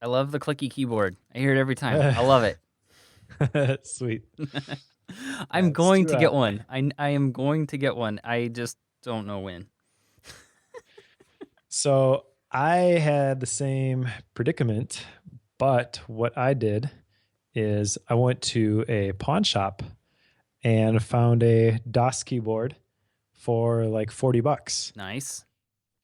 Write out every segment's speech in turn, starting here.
I love the clicky keyboard. I hear it every time. I love it. Sweet. I'm It's going too, to get one. I am going to get one. I just don't know when. so I had the same predicament, but what I did is I went to a pawn shop and found a DOS keyboard for like $40 Nice.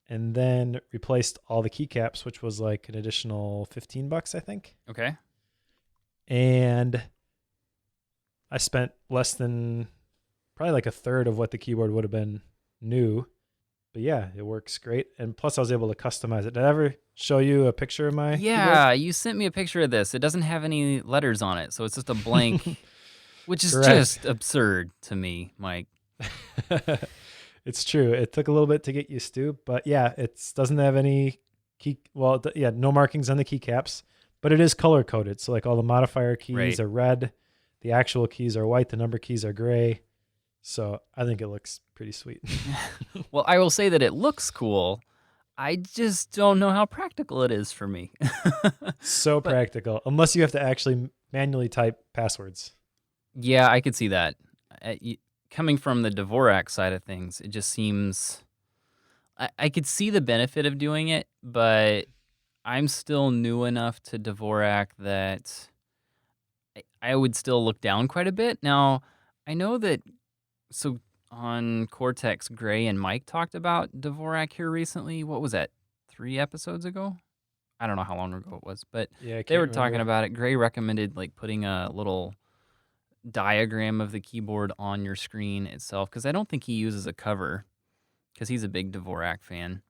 and then replaced all the keycaps, which was like an additional $15, I think. Okay. And I spent less than probably like a third of what the keyboard would have been new. But yeah, it works great. And plus, I was able to customize it. Did I ever show you a picture of my keyboard? Yeah, you sent me a picture of this. It doesn't have any letters on it, so it's just a blank, which is Correct. just absurd to me, Mike. It's true. It took a little bit to get used to, but yeah, it doesn't have any yeah, no markings on the keycaps, but it is color coded. So like all the modifier keys Right. are red, the actual keys are white, the number keys are gray. So I think it looks pretty sweet. Well, I will say that it looks cool. I just don't know how practical it is for me. So But practical, unless you have to actually manually type passwords. yeah, I could see that. Coming from the Dvorak side of things, it just seems I could see the benefit of doing it, but I'm still new enough to Dvorak that I would still look down quite a bit. Now, I know that so on Cortex, Gray and Mike talked about Dvorak here recently. What was that? 3 episodes ago? I don't know how long ago it was, but Yeah, I they can't were talking remember. about it. Gray recommended like putting a little diagram of the keyboard on your screen itself because I don't think he uses a cover because he's a big Dvorak fan.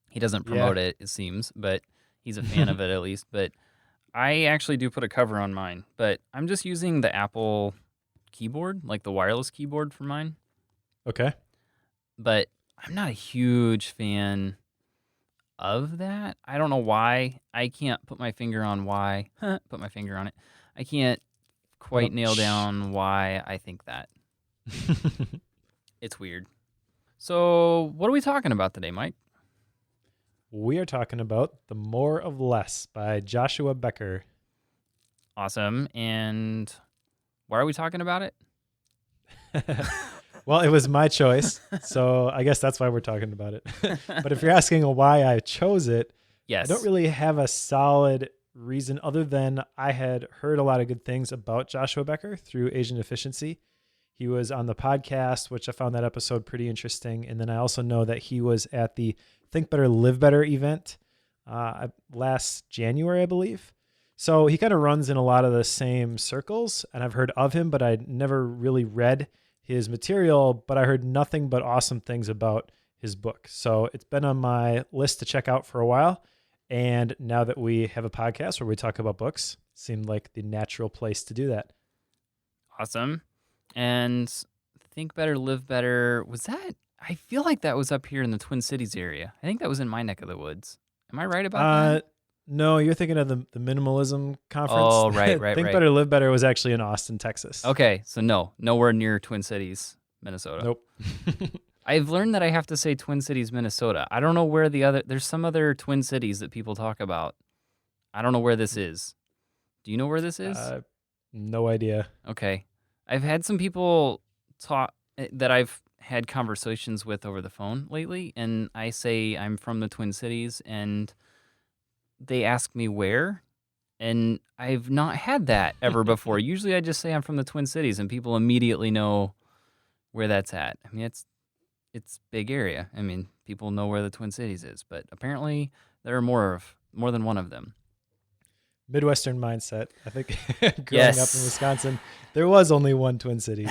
He doesn't Yeah. promote it, it seems, but he's a fan of it at least. But I actually do put a cover on mine, but I'm just using the Apple keyboard, like the wireless keyboard for mine. Okay. But I'm not a huge fan of that. I don't know why. I can't put my finger on why. Put my finger on it. I can't Well, quite nail down why I think that. It's weird. So, what are we talking about today, Mike? we are talking about The More of Less by Joshua Becker. Awesome. And why are we talking about it? Well, it was my choice, so I guess that's why we're talking about it. But if you're asking why I chose it, I don't Yes. really have a solid reason other than I had heard a lot of good things about Joshua Becker through Asian Efficiency. He was on the podcast, which I found that episode pretty interesting. And then I also know that he was at the Think Better, Live Better event last January, I believe. So he kind of runs in a lot of the same circles, and I've heard of him, but I never really read his material, but I heard nothing but awesome things about his book. So it's been on my list to check out for a while. And now that we have a podcast where we talk about books, it seemed like the natural place to do that. Awesome. And Think Better, Live Better. Was that? I feel like that was up here in the Twin Cities area. I think that was in my neck of the woods. Am I right about that? Uh, no, you're thinking of the minimalism conference. Oh, right, right, Think right. Better, Live Better was actually in Austin, Texas. Okay, so no, nowhere near Twin Cities, Minnesota. Nope. I've learned that I have to say Twin Cities, Minnesota. I don't know where there's some other Twin Cities that people talk about. I don't know where this is. Do you know where this is? No idea. Okay. I've had some people talk that I've had conversations with over the phone lately, and I say I'm from the Twin Cities, and they ask me where, and I've not had that ever before. Usually I just say I'm from the Twin Cities, and people immediately know where that's at. I mean, it's big area. I mean, people know where the Twin Cities is, but apparently there are more than one of them. Midwestern mindset. I think growing up in Yes. Wisconsin, there was only one Twin Cities.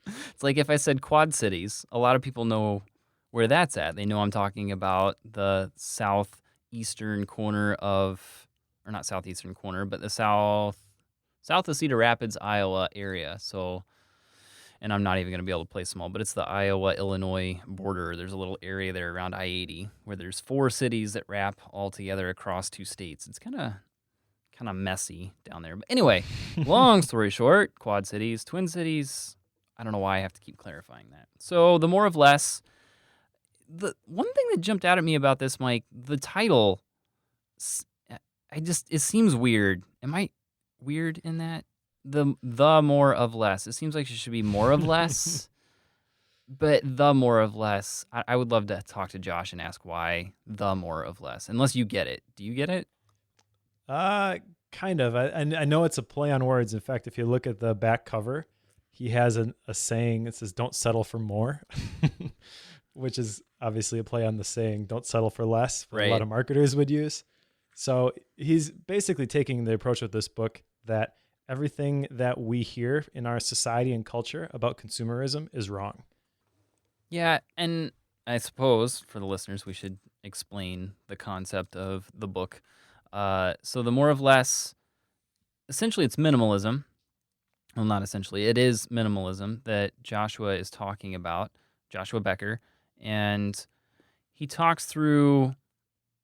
It's like if I said Quad Cities, a lot of people know where that's at. They know I'm talking about the southeastern corner of, or not southeastern corner, but the south of Cedar Rapids, Iowa area. So, and I'm not even going to be able to play small, but it's the Iowa-Illinois border. There's a little area there around I-80 where there's 4 cities that wrap all together across 2 states. It's kind of messy down there. But anyway, long story short, Quad Cities, Twin Cities. I don't know why I have to keep clarifying that. So the more of less. The one thing that jumped out at me about this, Mike, the title it seems weird. Am I weird in that? The more of less. It seems like it should be more of less, but the more of less. I would love to talk to Josh and ask why the more of less. Unless you get it. Do you get it? Uh, kind of. I know it's a play on words. In fact, if you look at the back cover, he has a saying that says, "Don't settle for more," which is obviously a play on the saying, "Don't settle for less," that a lot Right. of marketers would use. So he's basically taking the approach with this book that everything that we hear in our society and culture about consumerism is wrong. Yeah, and I suppose for the listeners, we should explain the concept of the book. So the more of less, essentially, it's minimalism. Well, not essentially, it is minimalism that Joshua is talking about, Joshua Becker, and he talks through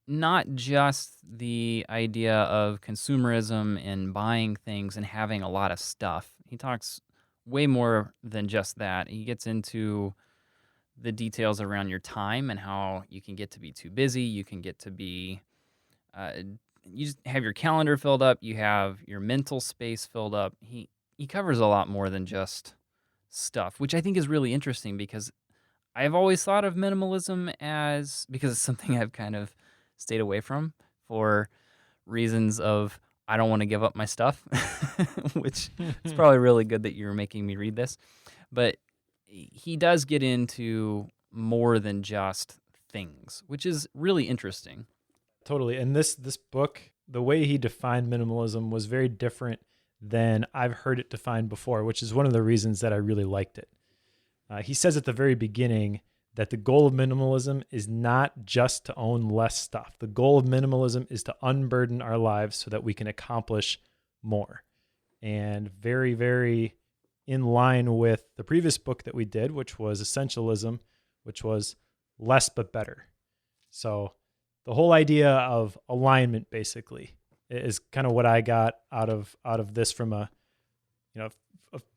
not just the idea of consumerism and buying things and having a lot of stuff. He talks way more than just that. He gets into the details around your time and how you can get to be too busy. You can get to be, uh, you just have your calendar filled up. You have your mental space filled up. He covers a lot more than just stuff, which I think is really interesting because I've always thought of minimalism as because it's something I've kind of stayed away from for reasons of I don't want to give up my stuff, which it's probably really good that you're making me read this. But he does get into more than just things, which is really interesting. Totally. And this book, the way he defined minimalism was very different than I've heard it defined before, which is one of the reasons that I really liked it. He says at the very beginning that the goal of minimalism is not just to own less stuff. The goal of minimalism is to unburden our lives so that we can accomplish more. And very, very in line with the previous book that we did, which was Essentialism, which was less but better. So the whole idea of alignment basically is kind of what I got out of this from a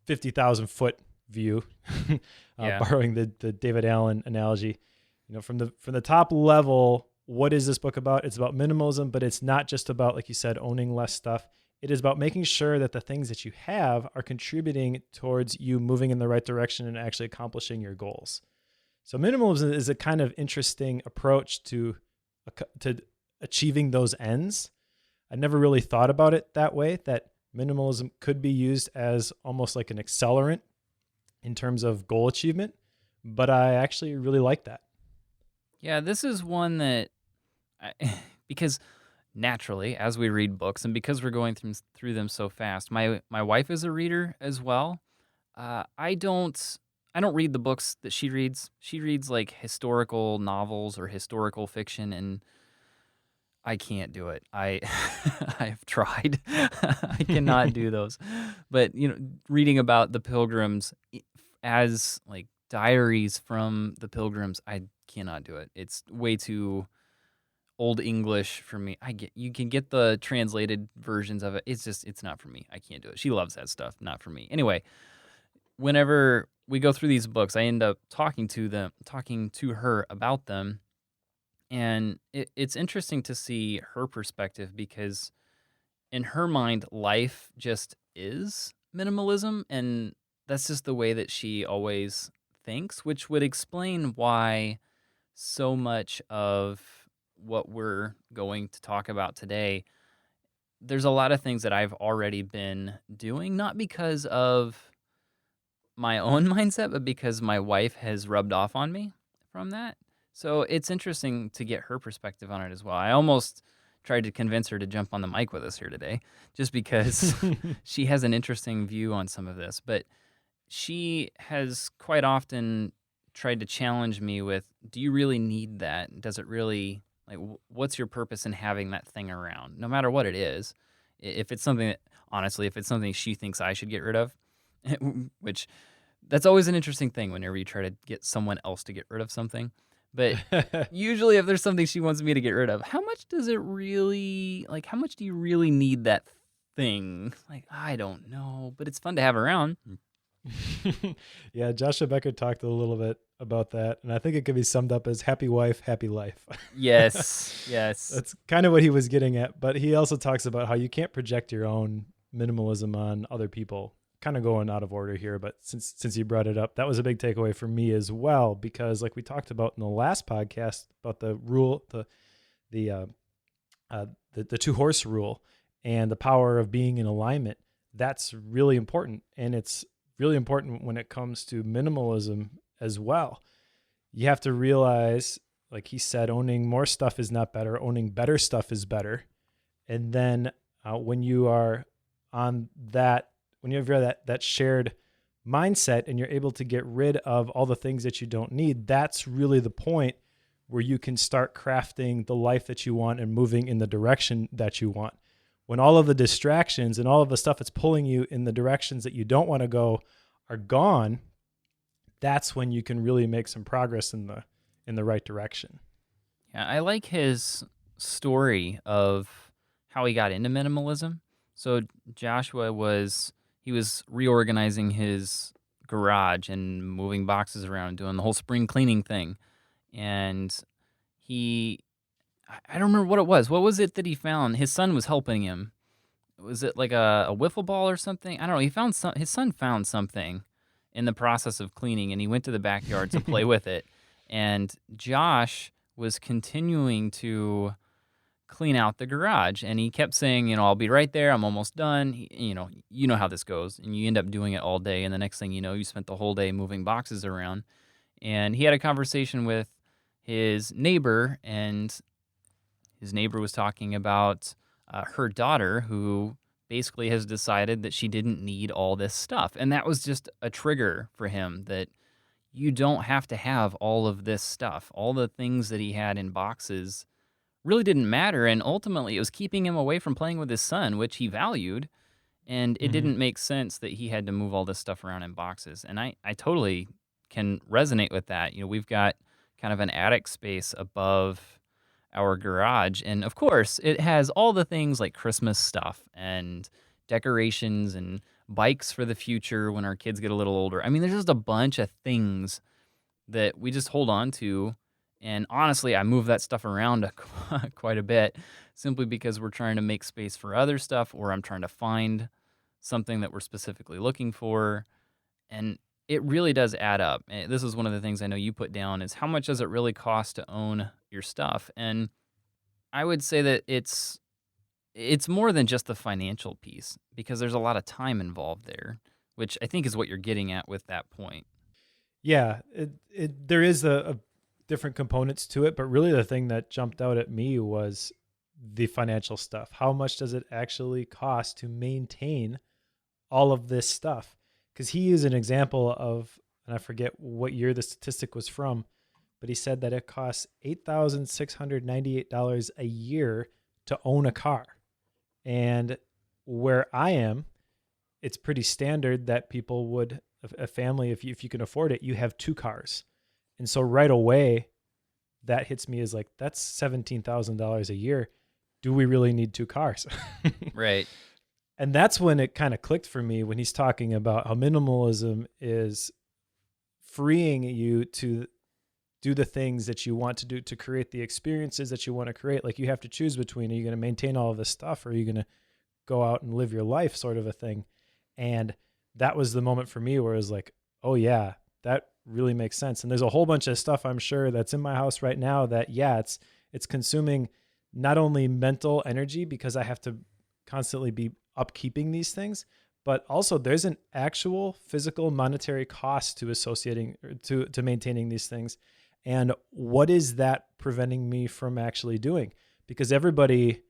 50,000 foot view, Yeah. borrowing the David Allen analogy. From the top level, what is this book about? It's about minimalism, but it's not just about, like you said, owning less stuff. It is about making sure that the things that you have are contributing towards you moving in the right direction and actually accomplishing your goals. So minimalism is a kind of interesting approach to achieving those ends. I never really thought about it that way, that minimalism could be used as almost like an accelerant in terms of goal achievement, but I actually really like that. Yeah, this is one that because naturally, as we read books and because we're going through them so fast, my wife is a reader as well. I don't read the books that she reads. She reads like historical novels or historical fiction, and I can't do it. I've tried. I cannot do those. But reading about the pilgrims as like diaries from the pilgrims, I cannot do it. It's way too old English for me. You can get the translated versions of it. It's not for me. I can't do it. She loves that stuff, not for me. Anyway, whenever we go through these books, I end up talking to her about them. And it's interesting to see her perspective because in her mind, life just is minimalism. And that's just the way that she always thinks, which would explain why so much of what we're going to talk about today, there's a lot of things that I've already been doing, not because of my own mindset, but because my wife has rubbed off on me from that. So it's interesting to get her perspective on it as well. I almost tried to convince her to jump on the mic with us here today just because she has an interesting view on some of this. But she has quite often tried to challenge me with, do you really need that? Does it really, like, what's your purpose in having that thing around? No matter what it is. If it's something that, honestly, if it's something she thinks I should get rid of, which that's always an interesting thing whenever you try to get someone else to get rid of something. But usually if there's something she wants me to get rid of, how much do you really need that thing? Like, I don't know, but it's fun to have around. Yeah, Joshua Becker talked a little bit about that, and I think it could be summed up as happy wife, happy life. Yes, yes. That's kind of what he was getting at, but he also talks about how you can't project your own minimalism on other people. Kind of going out of order here, but since you brought it up, that was a big takeaway for me as well, because like we talked about in the last podcast about the rule, the the two horse rule and the power of being in alignment. That's really important, and it's really important when it comes to minimalism as well. You have to realize, like he said, owning more stuff is not better. Owning better stuff is better. And then when you are on that, when you have that shared mindset and you're able to get rid of all the things that you don't need, that's really the point where you can start crafting the life that you want and moving in the direction that you want. When all of the distractions and all of the stuff that's pulling you in the directions that you don't want to go are gone, that's when you can really make some progress in the right direction. Yeah, I like his story of how he got into minimalism. So Joshua he was reorganizing his garage and moving boxes around, doing the whole spring cleaning thing. And he I don't remember what it was. What was it that he found? His son was helping him. Was it like a wiffle ball or something? I don't know. His son found something in the process of cleaning, and he went to the backyard to play with it. And Josh was continuing to clean out the garage, and he kept saying, I'll be right there. I'm almost done. You know how this goes, and you end up doing it all day, and the next thing you know, you spent the whole day moving boxes around. And he had a conversation with his neighbor, and his neighbor was talking about her daughter, who basically has decided that she didn't need all this stuff. And that was just a trigger for him, that you don't have to have all of this stuff. All the things that he had in boxes really didn't matter. And ultimately, it was keeping him away from playing with his son, which he valued. And it didn't make sense that he had to move all this stuff around in boxes. And I totally can resonate with that. We've got kind of an attic space above our garage. And of course, it has all the things like Christmas stuff and decorations and bikes for the future when our kids get a little older. I mean, there's just a bunch of things that we just hold on to. And honestly, I move that stuff around quite a bit simply because we're trying to make space for other stuff, or I'm trying to find something that we're specifically looking for. And it really does add up. This is one of the things I know you put down, is how much does it really cost to own your stuff? And I would say that it's more than just the financial piece, because there's a lot of time involved there, which I think is what you're getting at with that point. Yeah, there is a different components to it, but really the thing that jumped out at me was the financial stuff. How much does it actually cost to maintain all of this stuff? Because he used an example of, and I forget what year the statistic was from, but he said that it costs $8,698 a year to own a car. And where I am, it's pretty standard that people would, a family, if you can afford it, you have two cars. And so right away, that hits me as like, that's $17,000 a year. Do we really need two cars? Right. And that's when it kind of clicked for me, when he's talking about how minimalism is freeing you to do the things that you want to do, to create the experiences that you want to create. Like, you have to choose between, are you going to maintain all of this stuff, or are you going to go out and live your life, sort of a thing? And that was the moment for me where it was like, oh yeah, that really makes sense. And there's a whole bunch of stuff, I'm sure, that's in my house right now that, yeah, it's consuming not only mental energy, because I have to constantly be upkeeping these things, but also there's an actual physical monetary cost to associating to maintaining these things. And what is that preventing me from actually doing? Because everybody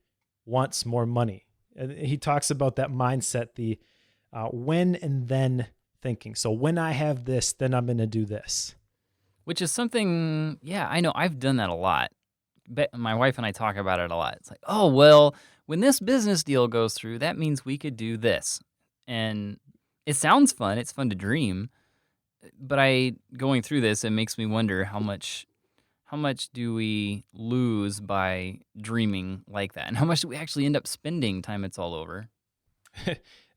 wants more money. And he talks about that mindset, the when and then thinking. So when I have this, then I'm going to do this. Which is something, yeah, I know I've done that a lot. My wife and I talk about it a lot. It's like, oh, well, when this business deal goes through, that means we could do this. And it sounds fun. It's fun to dream. But going through this, it makes me wonder how much do we lose by dreaming like that? And how much do we actually end up spending time it's all over?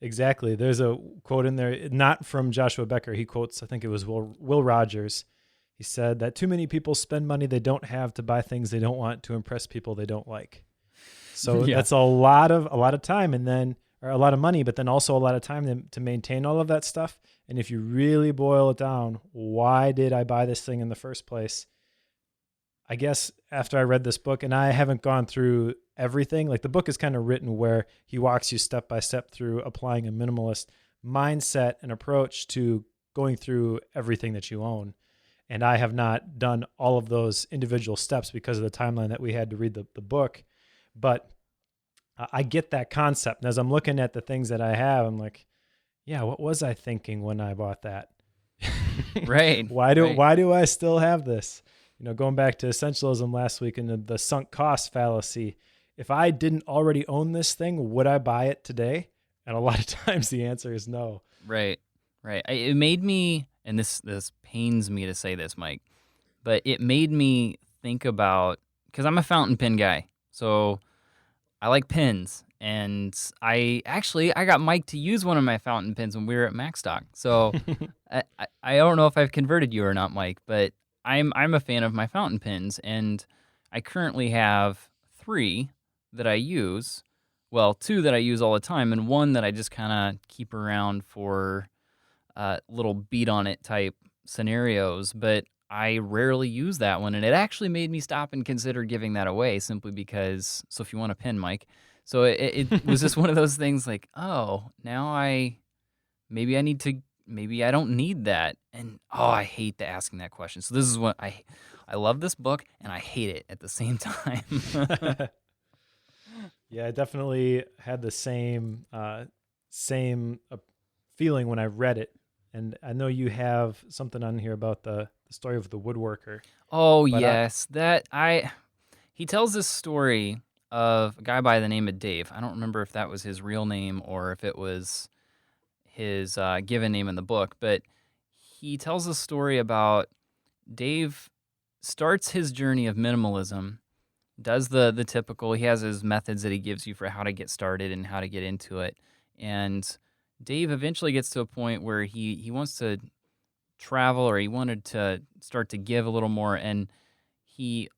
Exactly. There's a quote in there, not from Joshua Becker. He quotes, I think it was Will Rogers. He said that too many people spend money they don't have to buy things they don't want to impress people they don't like. So Yeah. that's a lot of time, and then or a lot of money, but then also a lot of time to maintain all of that stuff. And if you really boil it down, why did I buy this thing in the first place? I guess after I read this book, and I haven't gone through everything, like the book is kind of written where he walks you step by step through applying a minimalist mindset and approach to going through everything that you own. And I have not done all of those individual steps because of the timeline that we had to read the book. But I get that concept. And as I'm looking at the things that I have, I'm like, yeah, what was I thinking when I bought that? Right. Why right. do I still have this? Going back to essentialism last week and the sunk cost fallacy. If I didn't already own this thing, would I buy it today? And a lot of times the answer is no. Right. It made me, and this pains me to say this, Mike, but it made me think about, because I'm a fountain pen guy, so I like pens, and I got Mike to use one of my fountain pens when we were at MacStock. So I don't know if I've converted you or not, Mike, but I'm a fan of my fountain pens, and I currently have 3 that I use. Well, 2 that I use all the time, and 1 that I just kind of keep around for little beat on it type scenarios. But I rarely use that one, and it actually made me stop and consider giving that away simply because. So if you want a pen, Mike. So it was just one of those things like, oh, now maybe I don't need that. And I hate asking that question. So this is what I love this book and I hate it at the same time. Yeah, I definitely had the same feeling when I read it. And I know you have something on here about the story of the woodworker. Oh, But yes. He tells this story of a guy by the name of Dave. I don't remember if that was his real name or if it was his given name in the book, but he tells a story about Dave starts his journey of minimalism, does the typical, he has his methods that he gives you for how to get started and how to get into it. And Dave eventually gets to a point where he wants to travel, or he wanted to start to give a little more, and he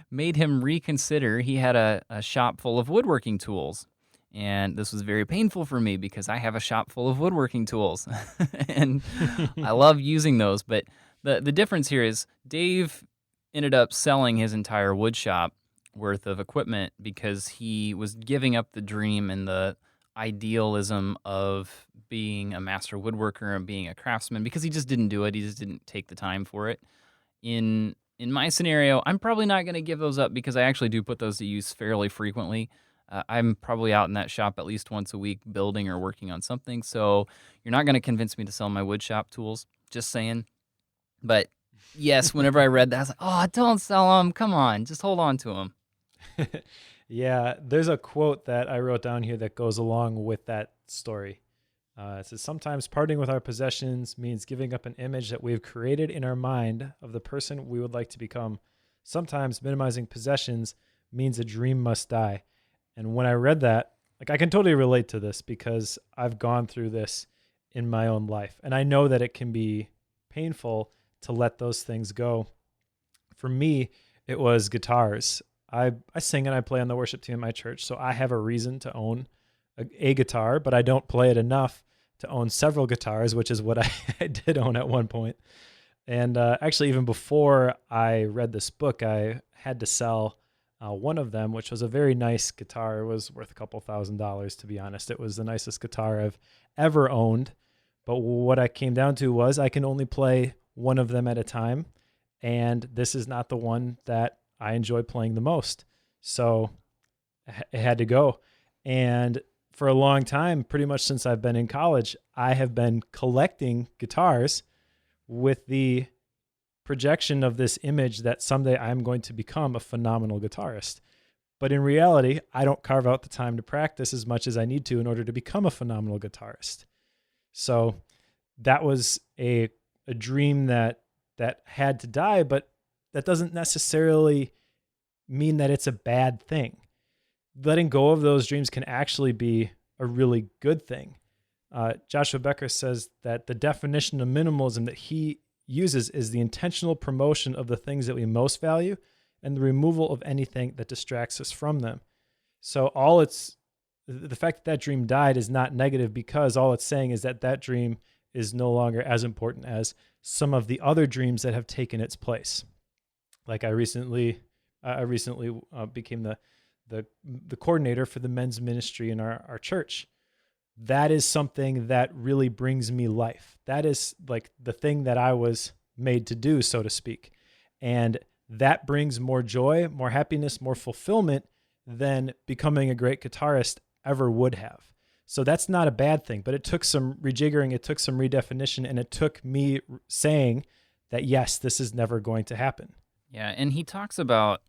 made him reconsider. He had a shop full of woodworking tools, and this was very painful for me because I have a shop full of woodworking tools, and I love using those. But the difference here is Dave ended up selling his entire wood shop worth of equipment because he was giving up the dream and the idealism of being a master woodworker and being a craftsman because he just didn't do it. He just didn't take the time for it. In my scenario, I'm probably not going to give those up because I actually do put those to use fairly frequently. I'm probably out in that shop at least once a week building or working on something. So you're not going to convince me to sell my wood shop tools. Just saying. But yes, whenever I read that, I was like, oh, don't sell them. Come on, just hold on to them. Yeah, there's a quote that I wrote down here that goes along with that story. It says, sometimes parting with our possessions means giving up an image that we've created in our mind of the person we would like to become. Sometimes minimizing possessions means a dream must die. And when I read that, like I can totally relate to this because I've gone through this in my own life. And I know that it can be painful to let those things go. For me, it was guitars. I sing and I play on the worship team at my church, so I have a reason to own a guitar, but I don't play it enough to own several guitars, which is what I did own at one point. And actually, even before I read this book, I had to sell one of them, which was a very nice guitar. It was worth a couple $1,000s, to be honest. It was the nicest guitar I've ever owned. But what I came down to was I can only play one of them at a time, and this is not the one that I enjoy playing the most. So it had to go. And for a long time, pretty much since I've been in college, I have been collecting guitars with the projection of this image that someday I'm going to become a phenomenal guitarist. But in reality, I don't carve out the time to practice as much as I need to in order to become a phenomenal guitarist. So that was a dream that had to die, but that doesn't necessarily mean that it's a bad thing. Letting go of those dreams can actually be a really good thing. Joshua Becker says that the definition of minimalism that he uses is the intentional promotion of the things that we most value and the removal of anything that distracts us from them. So the fact that that dream died is not negative, because all it's saying is that that dream is no longer as important as some of the other dreams that have taken its place. Like I recently became the coordinator for the men's ministry in our church. That is something that really brings me life. That is like the thing that I was made to do, so to speak. And that brings more joy, more happiness, more fulfillment than becoming a great guitarist ever would have. So that's not a bad thing, but it took some rejiggering, it took some redefinition, and it took me saying that, yes, this is never going to happen. Yeah, and he talks about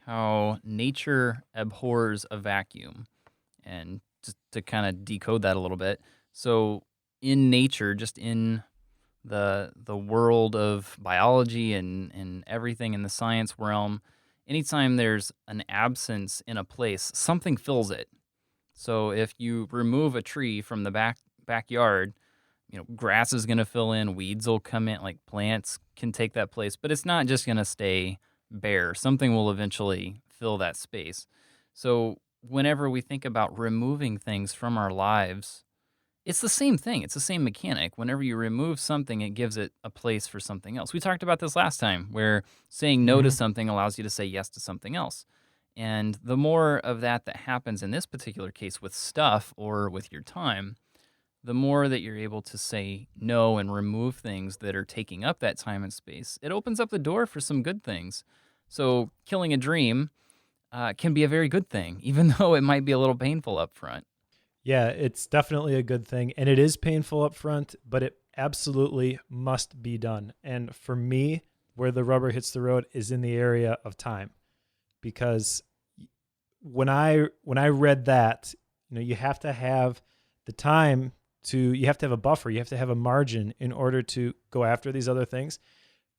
how nature abhors a vacuum. And just to kind of decode that a little bit, so in nature, just in the world of biology and everything in the science realm, anytime there's an absence in a place, something fills it. So if you remove a tree from the backyard, grass is going to fill in, weeds will come in, like plants can take that place, but it's not just going to stay bare. Something will eventually fill that space. So whenever we think about removing things from our lives, it's the same thing. It's the same mechanic. Whenever you remove something, it gives it a place for something else. We talked about this last time, where saying no to something allows you to say yes to something else. And the more of that happens in this particular case with stuff or with your time, the more that you're able to say no and remove things that are taking up that time and space, it opens up the door for some good things. So killing a dream can be a very good thing, even though it might be a little painful up front. Yeah, it's definitely a good thing. And it is painful up front, but it absolutely must be done. And for me, where the rubber hits the road is in the area of time. Because when I read that, you have to have the time you have to have a buffer, you have to have a margin in order to go after these other things.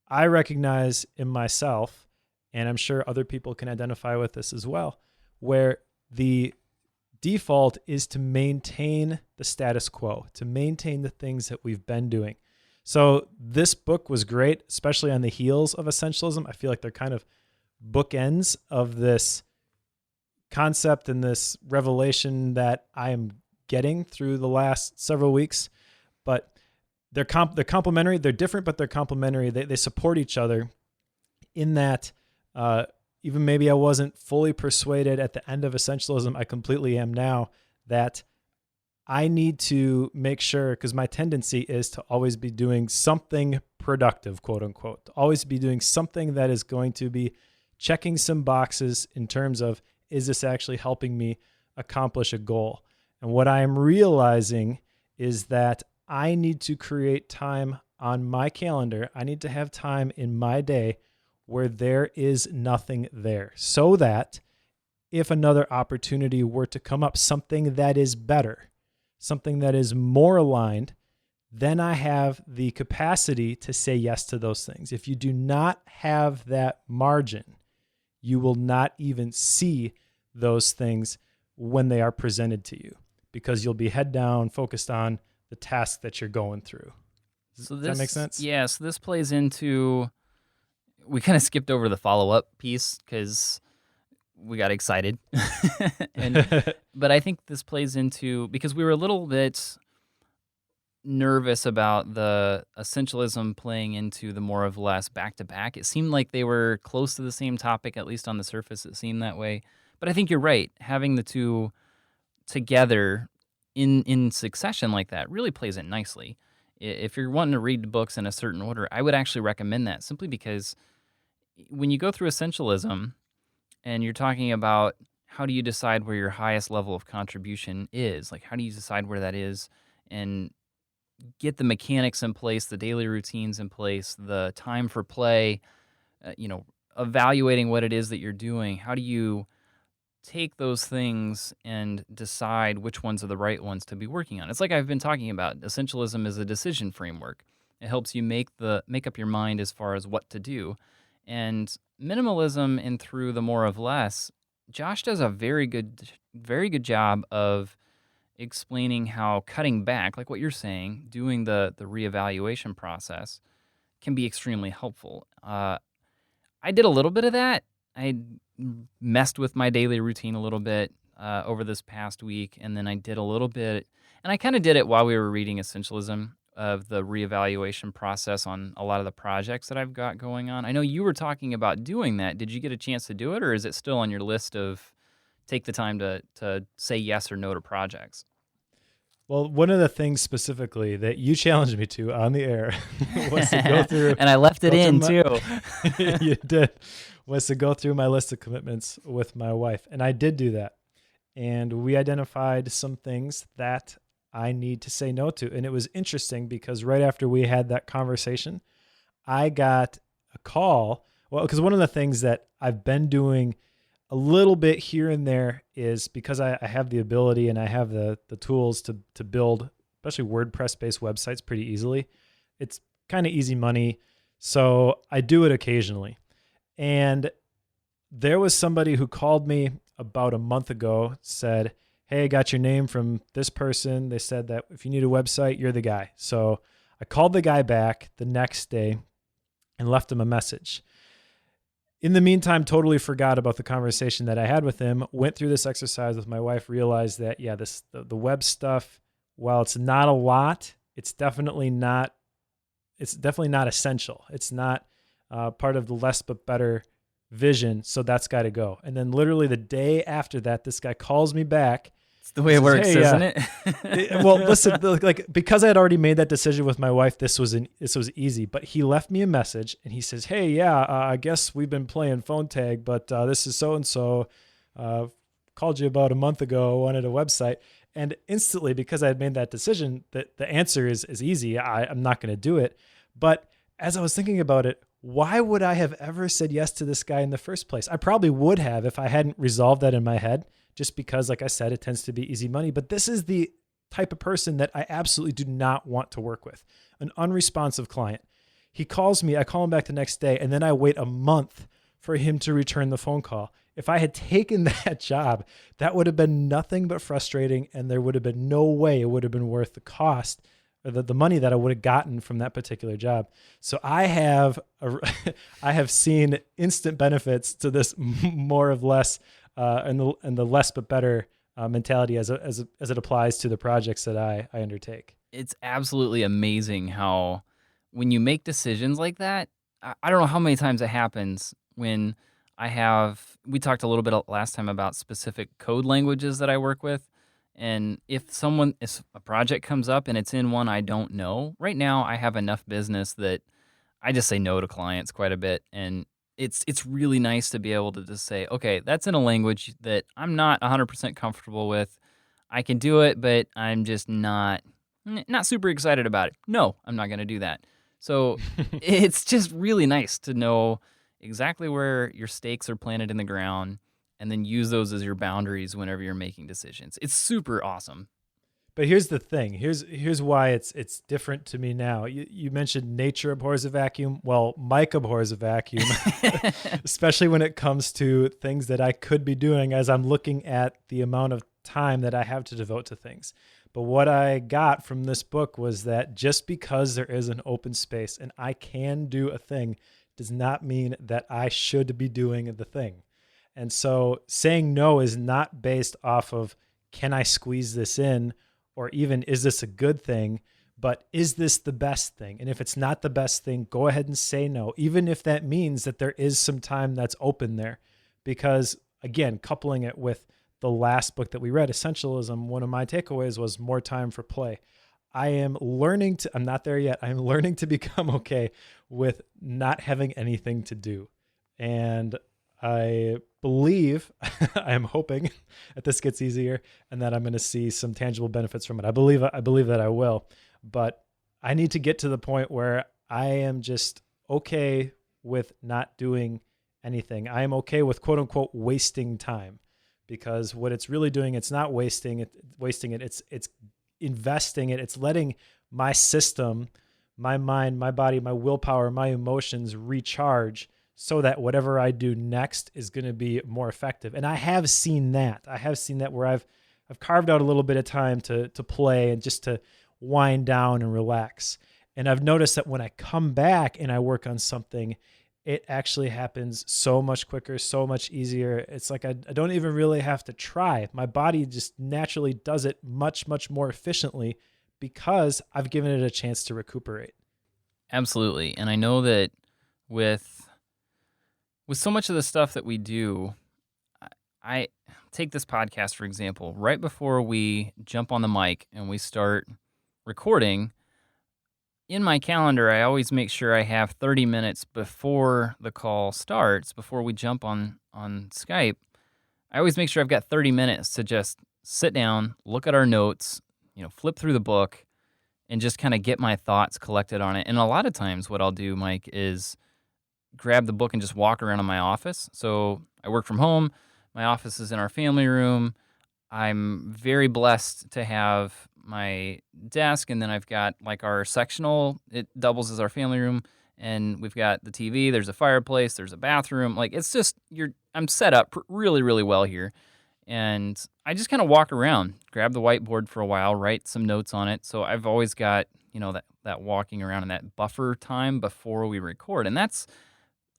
I recognize in myself, and I'm sure other people can identify with this as well, where the default is to maintain the status quo, to maintain the things that we've been doing. So this book was great, especially on the heels of essentialism. I feel like they're kind of bookends of this concept and this revelation that I am getting through the last several weeks. But they're complementary. They're different, but they're complementary. They support each other in that even maybe I wasn't fully persuaded at the end of essentialism, I completely am now, that I need to make sure, because my tendency is to always be doing something productive, quote unquote, to always be doing something that is going to be checking some boxes in terms of, is this actually helping me accomplish a goal? And what I am realizing is that I need to create time on my calendar. I need to have time in my day where there is nothing there, so that if another opportunity were to come up, something that is better, something that is more aligned, then I have the capacity to say yes to those things. If you do not have that margin, you will not even see those things when they are presented to you, because you'll be head down, focused on the task that you're going through. Does that make sense? Yeah, so this plays into, we kind of skipped over the follow-up piece because we got excited. But I think this plays into, because we were a little bit nervous about the essentialism playing into the more of less back-to-back. It seemed like they were close to the same topic, at least on the surface it seemed that way. But I think you're right. Having the two together in succession like that really plays it nicely. If you're wanting to read books in a certain order, I would actually recommend that, simply because when you go through essentialism and you're talking about how do you decide where your highest level of contribution is, like how do you decide where that is and get the mechanics in place, the daily routines in place, the time for play, evaluating what it is that you're doing, how do you take those things and decide which ones are the right ones to be working on? It's like I've been talking about. Essentialism is a decision framework. It helps you make up your mind as far as what to do. And minimalism, and through the more of less, Josh does a very good job of explaining how cutting back, like what you're saying, doing the reevaluation process can be extremely helpful. I did a little bit of that. I messed with my daily routine a little bit over this past week, and then I did a little bit, and I kind of did it while we were reading Essentialism of the reevaluation process on a lot of the projects that I've got going on. I know you were talking about doing that. Did you get a chance to do it, or is it still on your list of take the time to say yes or no to projects? Well, one of the things specifically that you challenged me to on the air was to go through. And I left it in too. You did. Was to go through my list of commitments with my wife. And I did do that. And we identified some things that I need to say no to. And it was interesting because right after we had that conversation, I got a call. Well, because one of the things that I've been doing a little bit here and there is because I have the ability and I have the tools to build, especially WordPress-based websites pretty easily. It's kind of easy money. So I do it occasionally. And there was somebody who called me about a month ago, said, hey, I got your name from this person. They said that if you need a website, you're the guy. So I called the guy back the next day and left him a message. In the meantime, totally forgot about the conversation that I had with him, went through this exercise with my wife, realized that, yeah, the web stuff, while it's not a lot, it's definitely not essential. It's not part of the less but better vision. So that's got to go. And then literally the day after that, this guy calls me back. It's the way it works, hey, isn't it? Well, listen, like because I had already made that decision with my wife, this was easy. But he left me a message and he says, "Hey, yeah, I guess we've been playing phone tag, but this is so and so. Called you about a month ago, wanted a website." And instantly, because I had made that decision, that the answer is easy. I'm not going to do it. But as I was thinking about it, why would I have ever said yes to this guy in the first place? I probably would have if I hadn't resolved that in my head, just because, like I said, it tends to be easy money. But this is the type of person that I absolutely do not want to work with, an unresponsive client. He calls me, I call him back the next day, and then I wait a month for him to return the phone call. If I had taken that job, that would have been nothing but frustrating, and there would have been no way it would have been worth the cost or the money that I would have gotten from that particular job. So I have seen instant benefits to this more or less and the less but better mentality as it applies to the projects that I undertake. It's absolutely amazing how when you make decisions like that, I don't know how many times it happens when we talked a little bit last time about specific code languages that I work with. And if a project comes up and it's in one I don't know, right now I have enough business that I just say no to clients quite a bit. And it's really nice to be able to just say, okay, that's in a language that I'm not 100% comfortable with. I can do it, but I'm just not super excited about it. No, I'm not going to do that. So it's just really nice to know exactly where your stakes are planted in the ground and then use those as your boundaries whenever you're making decisions. It's super awesome. But here's the thing. Here's why it's different to me now. You mentioned nature abhors a vacuum. Well, Mike abhors a vacuum, especially when it comes to things that I could be doing as I'm looking at the amount of time that I have to devote to things. But what I got from this book was that just because there is an open space and I can do a thing does not mean that I should be doing the thing. And so saying no is not based off of, can I squeeze this in? Or even, is this a good thing? But is this the best thing? And if it's not the best thing, go ahead and say no, even if that means that there is some time that's open there. Because again, coupling it with the last book that we read, Essentialism, one of my takeaways was more time for play. I'm not there yet. I'm learning to become okay with not having anything to do. And I believe, I'm hoping that this gets easier and that I'm going to see some tangible benefits from it. I believe that I will, but I need to get to the point where I am just okay with not doing anything. I am okay with quote unquote wasting time, because what it's really doing, it's not wasting it. It's investing it. It's letting my system, my mind, my body, my willpower, my emotions recharge, so that whatever I do next is going to be more effective. And I have seen that. Where I've I've carved out a little bit of time to play and just to wind down and relax. And I've noticed that when I come back and I work on something, it actually happens so much quicker, so much easier. It's like I don't even really have to try. My body just naturally does it much, much more efficiently because I've given it a chance to recuperate. Absolutely. And I know that with so much of the stuff that we do, I take this podcast, for example, right before we jump on the mic and we start recording, in my calendar, I always make sure I have 30 minutes before the call starts, before we jump on Skype. I always make sure I've got 30 minutes to just sit down, look at our notes, flip through the book, and just kind of get my thoughts collected on it. And a lot of times what I'll do, Mike, is grab the book and just walk around in my office. So I work from home. My office is in our family room. I'm very blessed to have my desk, and then I've got like our sectional. It doubles as our family room, and we've got the TV. There's a fireplace. There's a bathroom. Like it's just I'm set up really, really well here, and I just kind of walk around, grab the whiteboard for a while, write some notes on it. So I've always got that walking around and that buffer time before we record, and that's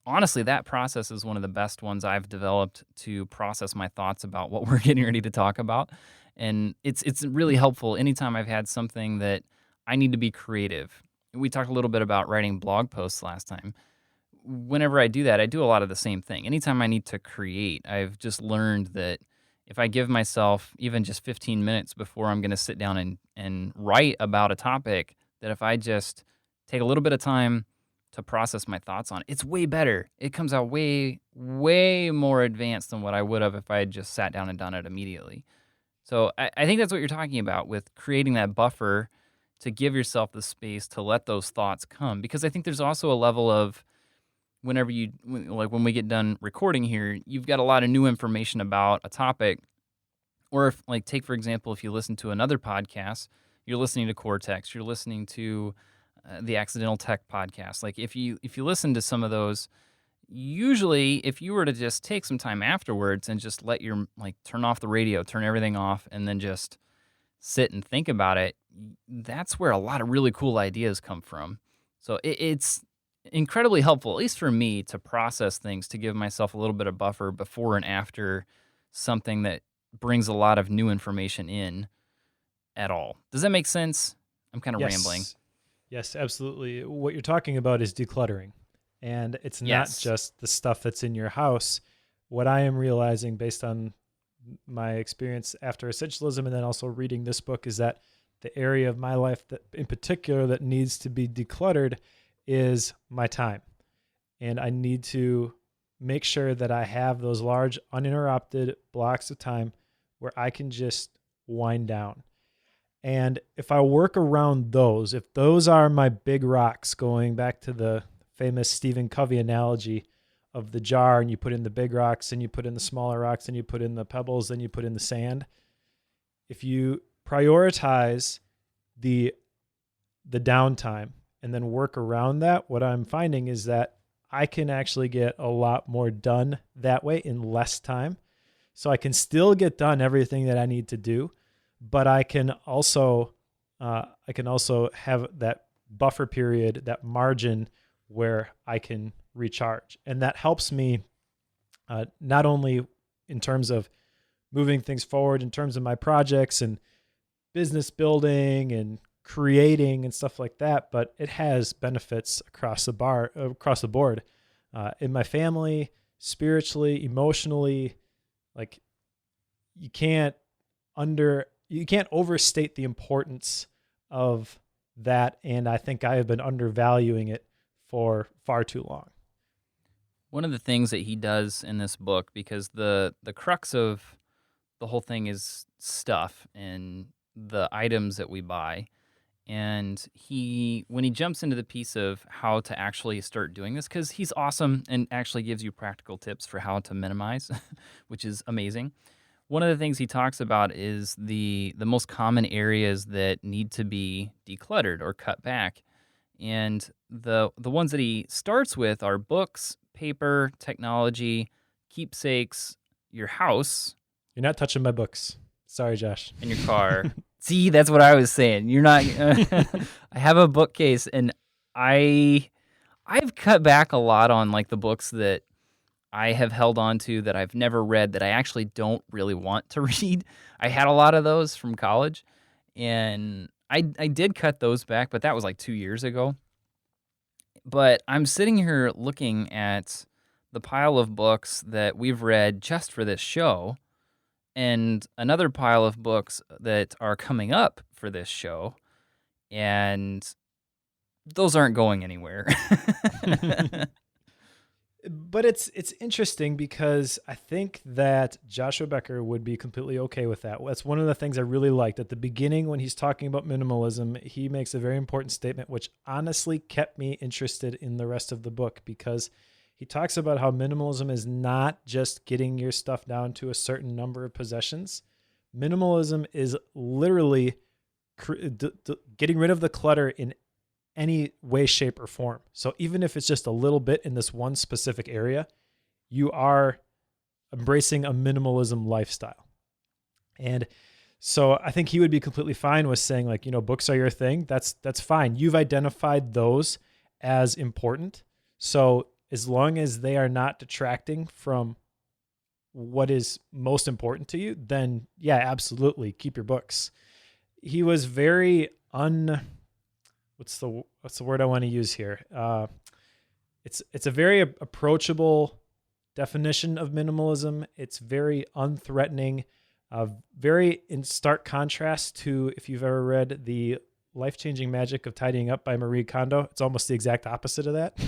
honestly, that process is one of the best ones I've developed to process my thoughts about what we're getting ready to talk about. And it's really helpful anytime I've had something that I need to be creative. We talked a little bit about writing blog posts last time. Whenever I do that, I do a lot of the same thing. Anytime I need to create, I've just learned that if I give myself even just 15 minutes before I'm going to sit down and write about a topic, that if I just take a little bit of time to process my thoughts on it, it's way better. It comes out way, way more advanced than what I would have if I had just sat down and done it immediately. So I think that's what you're talking about with creating that buffer to give yourself the space to let those thoughts come. Because I think there's also a level of when we get done recording here, you've got a lot of new information about a topic. Or if, take for example, if you listen to another podcast, you're listening to Cortex, you're listening to the Accidental Tech podcast. Like if you listen to some of those, usually if you were to just take some time afterwards and just let your turn off the radio, turn everything off, and then just sit and think about it, that's where a lot of really cool ideas come from. So it's incredibly helpful, at least for me, to process things, to give myself a little bit of buffer before and after something that brings a lot of new information in at all. Does that make sense? I'm kind of rambling. Yes, absolutely. What you're talking about is decluttering. And it's not just the stuff that's in your house. What I am realizing based on my experience after essentialism and then also reading this book is that the area of my life that in particular that needs to be decluttered is my time. And I need to make sure that I have those large uninterrupted blocks of time where I can just wind down. And if I work around those, if those are my big rocks, going back to the famous Stephen Covey analogy of the jar, and you put in the big rocks and you put in the smaller rocks and you put in the pebbles, then you put in the sand. If you prioritize the downtime and then work around that, what I'm finding is that I can actually get a lot more done that way in less time. So I can still get done everything that I need to do, but I can also have that buffer period, that margin where I can recharge. And that helps me not only in terms of moving things forward in terms of my projects and business building and creating and stuff like that, but it has benefits across the board in my family, spiritually, emotionally. Like you can't overstate the importance of that, and I think I have been undervaluing it for far too long. One of the things that he does in this book, because the crux of the whole thing is stuff and the items that we buy, and when he jumps into the piece of how to actually start doing this, because he's awesome and actually gives you practical tips for how to minimize, which is amazing. One of the things he talks about is the most common areas that need to be decluttered or cut back. And the ones that he starts with are books, paper, technology, keepsakes, your house. You're not touching my books. Sorry, Josh. in your car. See, that's what I was saying. You're not. I have a bookcase, and I've cut back a lot on like the books that I have held on to that I've never read that I actually don't really want to read. I had a lot of those from college, and I did cut those back, but that was like 2 years ago. But I'm sitting here looking at the pile of books that we've read just for this show, and another pile of books that are coming up for this show, and those aren't going anywhere. But it's interesting because I think that Joshua Becker would be completely okay with that. That's one of the things I really liked. At the beginning, when he's talking about minimalism, he makes a very important statement, which honestly kept me interested in the rest of the book, because he talks about how minimalism is not just getting your stuff down to a certain number of possessions. Minimalism is literally getting rid of the clutter in any way, shape, or form. So even if it's just a little bit in this one specific area, you are embracing a minimalism lifestyle. And so I think he would be completely fine with saying, like, books are your thing. That's fine. You've identified those as important. So as long as they are not detracting from what is most important to you, then yeah, absolutely keep your books. He was very what's the word I want to use here? It's a very approachable definition of minimalism. It's very unthreatening, very in stark contrast to, if you've ever read The Life-Changing Magic of Tidying Up by Marie Kondo. It's almost the exact opposite of that,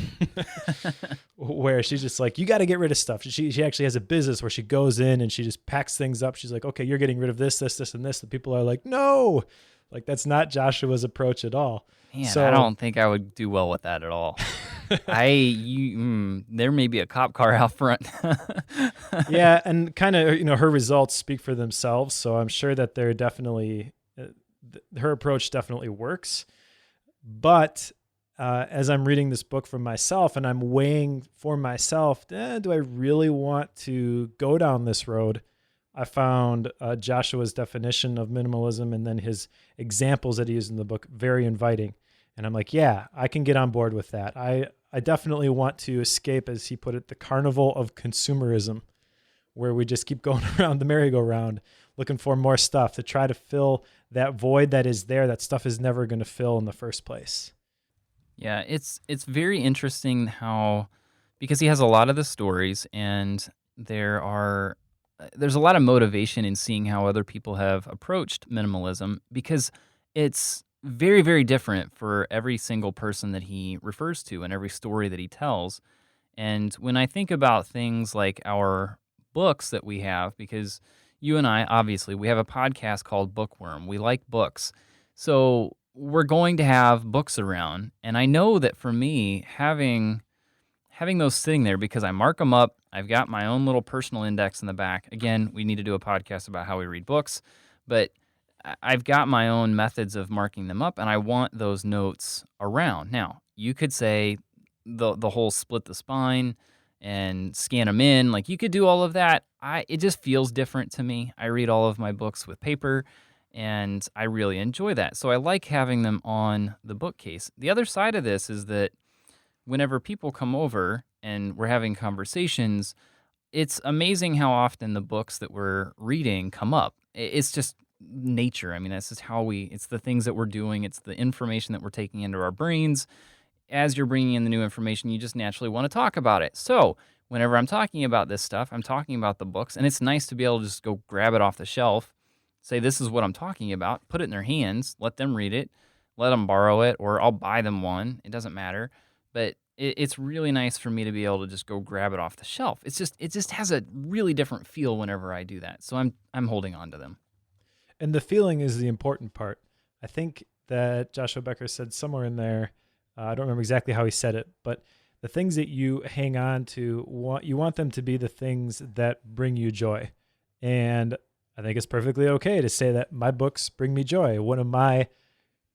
where she's just like, you got to get rid of stuff. She actually has a business where she goes in and she just packs things up. She's like, okay, you're getting rid of this, and this. The people are like, no, like that's not Joshua's approach at all. Man, so, I don't think I would do well with that at all. There may be a cop car out front. Yeah, and kind of, her results speak for themselves. So I'm sure that they're definitely, her approach definitely works. But as I'm reading this book for myself and I'm weighing for myself, do I really want to go down this road? I found Joshua's definition of minimalism and then his examples that he used in the book very inviting. And I'm like, yeah, I can get on board with that. I definitely want to escape, as he put it, the carnival of consumerism, where we just keep going around the merry-go-round looking for more stuff to try to fill that void that is there, that stuff is never going to fill in the first place. Yeah, it's very interesting how, because he has a lot of the stories, and there's a lot of motivation in seeing how other people have approached minimalism, because it's very, very different for every single person that he refers to and every story that he tells. And when I think about things like our books that we have, because you and I, obviously, we have a podcast called Bookworm. We like books. So we're going to have books around. And I know that for me, having those sitting there, because I mark them up, I've got my own little personal index in the back. Again, we need to do a podcast about how we read books, but I've got my own methods of marking them up, and I want those notes around. Now, you could say the whole split the spine and scan them in. Like, you could do all of that. It just feels different to me. I read all of my books with paper, and I really enjoy that. So I like having them on the bookcase. The other side of this is that whenever people come over and we're having conversations, it's amazing how often the books that we're reading come up. It's just nature. I mean, that's just it's the things that we're doing. It's the information that we're taking into our brains. As you're bringing in the new information, you just naturally want to talk about it. So whenever I'm talking about this stuff, I'm talking about the books, and it's nice to be able to just go grab it off the shelf, say, this is what I'm talking about, put it in their hands, let them read it, let them borrow it, or I'll buy them one. It doesn't matter. But it's really nice for me to be able to just go grab it off the shelf. It just has a really different feel whenever I do that. So I'm holding on to them. And the feeling is the important part. I think that Joshua Becker said somewhere in there, I don't remember exactly how he said it, but the things that you hang on to, you want them to be the things that bring you joy. And I think it's perfectly okay to say that my books bring me joy. One of my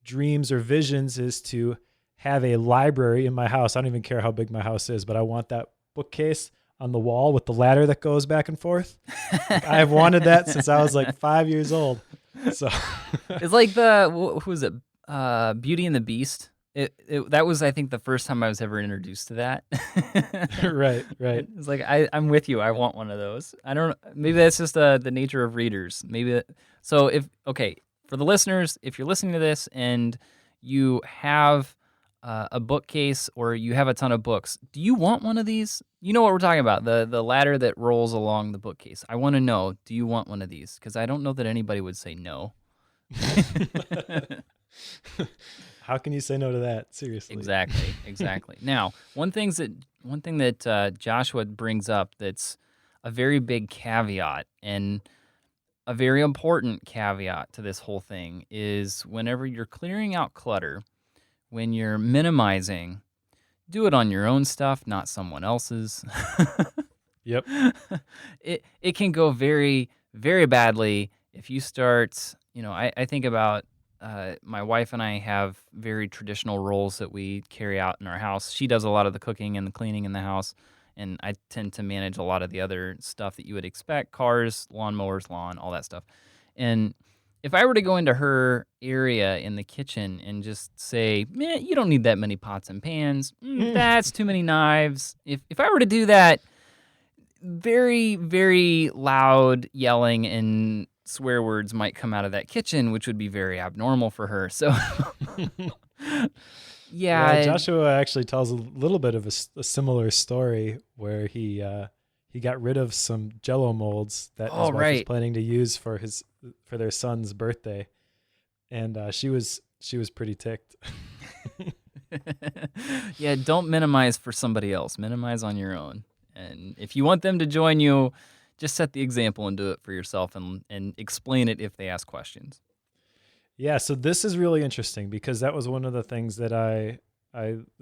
dreams or visions is to have a library in my house. I don't even care how big my house is, but I want that bookcase on the wall with the ladder that goes back and forth. Like, I've wanted that since I was like 5 years old. So It's like who was it? Beauty and the Beast. That was, I think, the first time I was ever introduced to that. right. It's like I'm with you. I want one of those. I don't. Maybe that's just the nature of readers. So for the listeners, if you're listening to this and you have a bookcase or you have a ton of books, do you want one of these? You know what we're talking about, the ladder that rolls along the bookcase. I want to know, do you want one of these? Because I don't know that anybody would say no. How can you say no to that? Seriously. Exactly. Now, one thing that Joshua brings up that's a very big caveat and a very important caveat to this whole thing is whenever you're clearing out clutter, when you're minimizing, do it on your own stuff, not someone else's. Yep. It can go very, very badly if you start, I think about my wife and I have very traditional roles that we carry out in our house. She does a lot of the cooking and the cleaning in the house, and I tend to manage a lot of the other stuff that you would expect: cars, lawnmowers, lawn, all that stuff. And if I were to go into her area in the kitchen and just say, "Man, you don't need that many pots and pans. That's too many knives." If I were to do that, very, very loud yelling and swear words might come out of that kitchen, which would be very abnormal for her. So, yeah. Joshua actually tells a little bit of a similar story where he got rid of some Jell-O molds that his wife was planning to use for their son's birthday, and she was pretty ticked. Yeah, don't minimize for somebody else. Minimize on your own. And if you want them to join you, just set the example and do it for yourself and explain it if they ask questions. Yeah, so this is really interesting because that was one of the things that I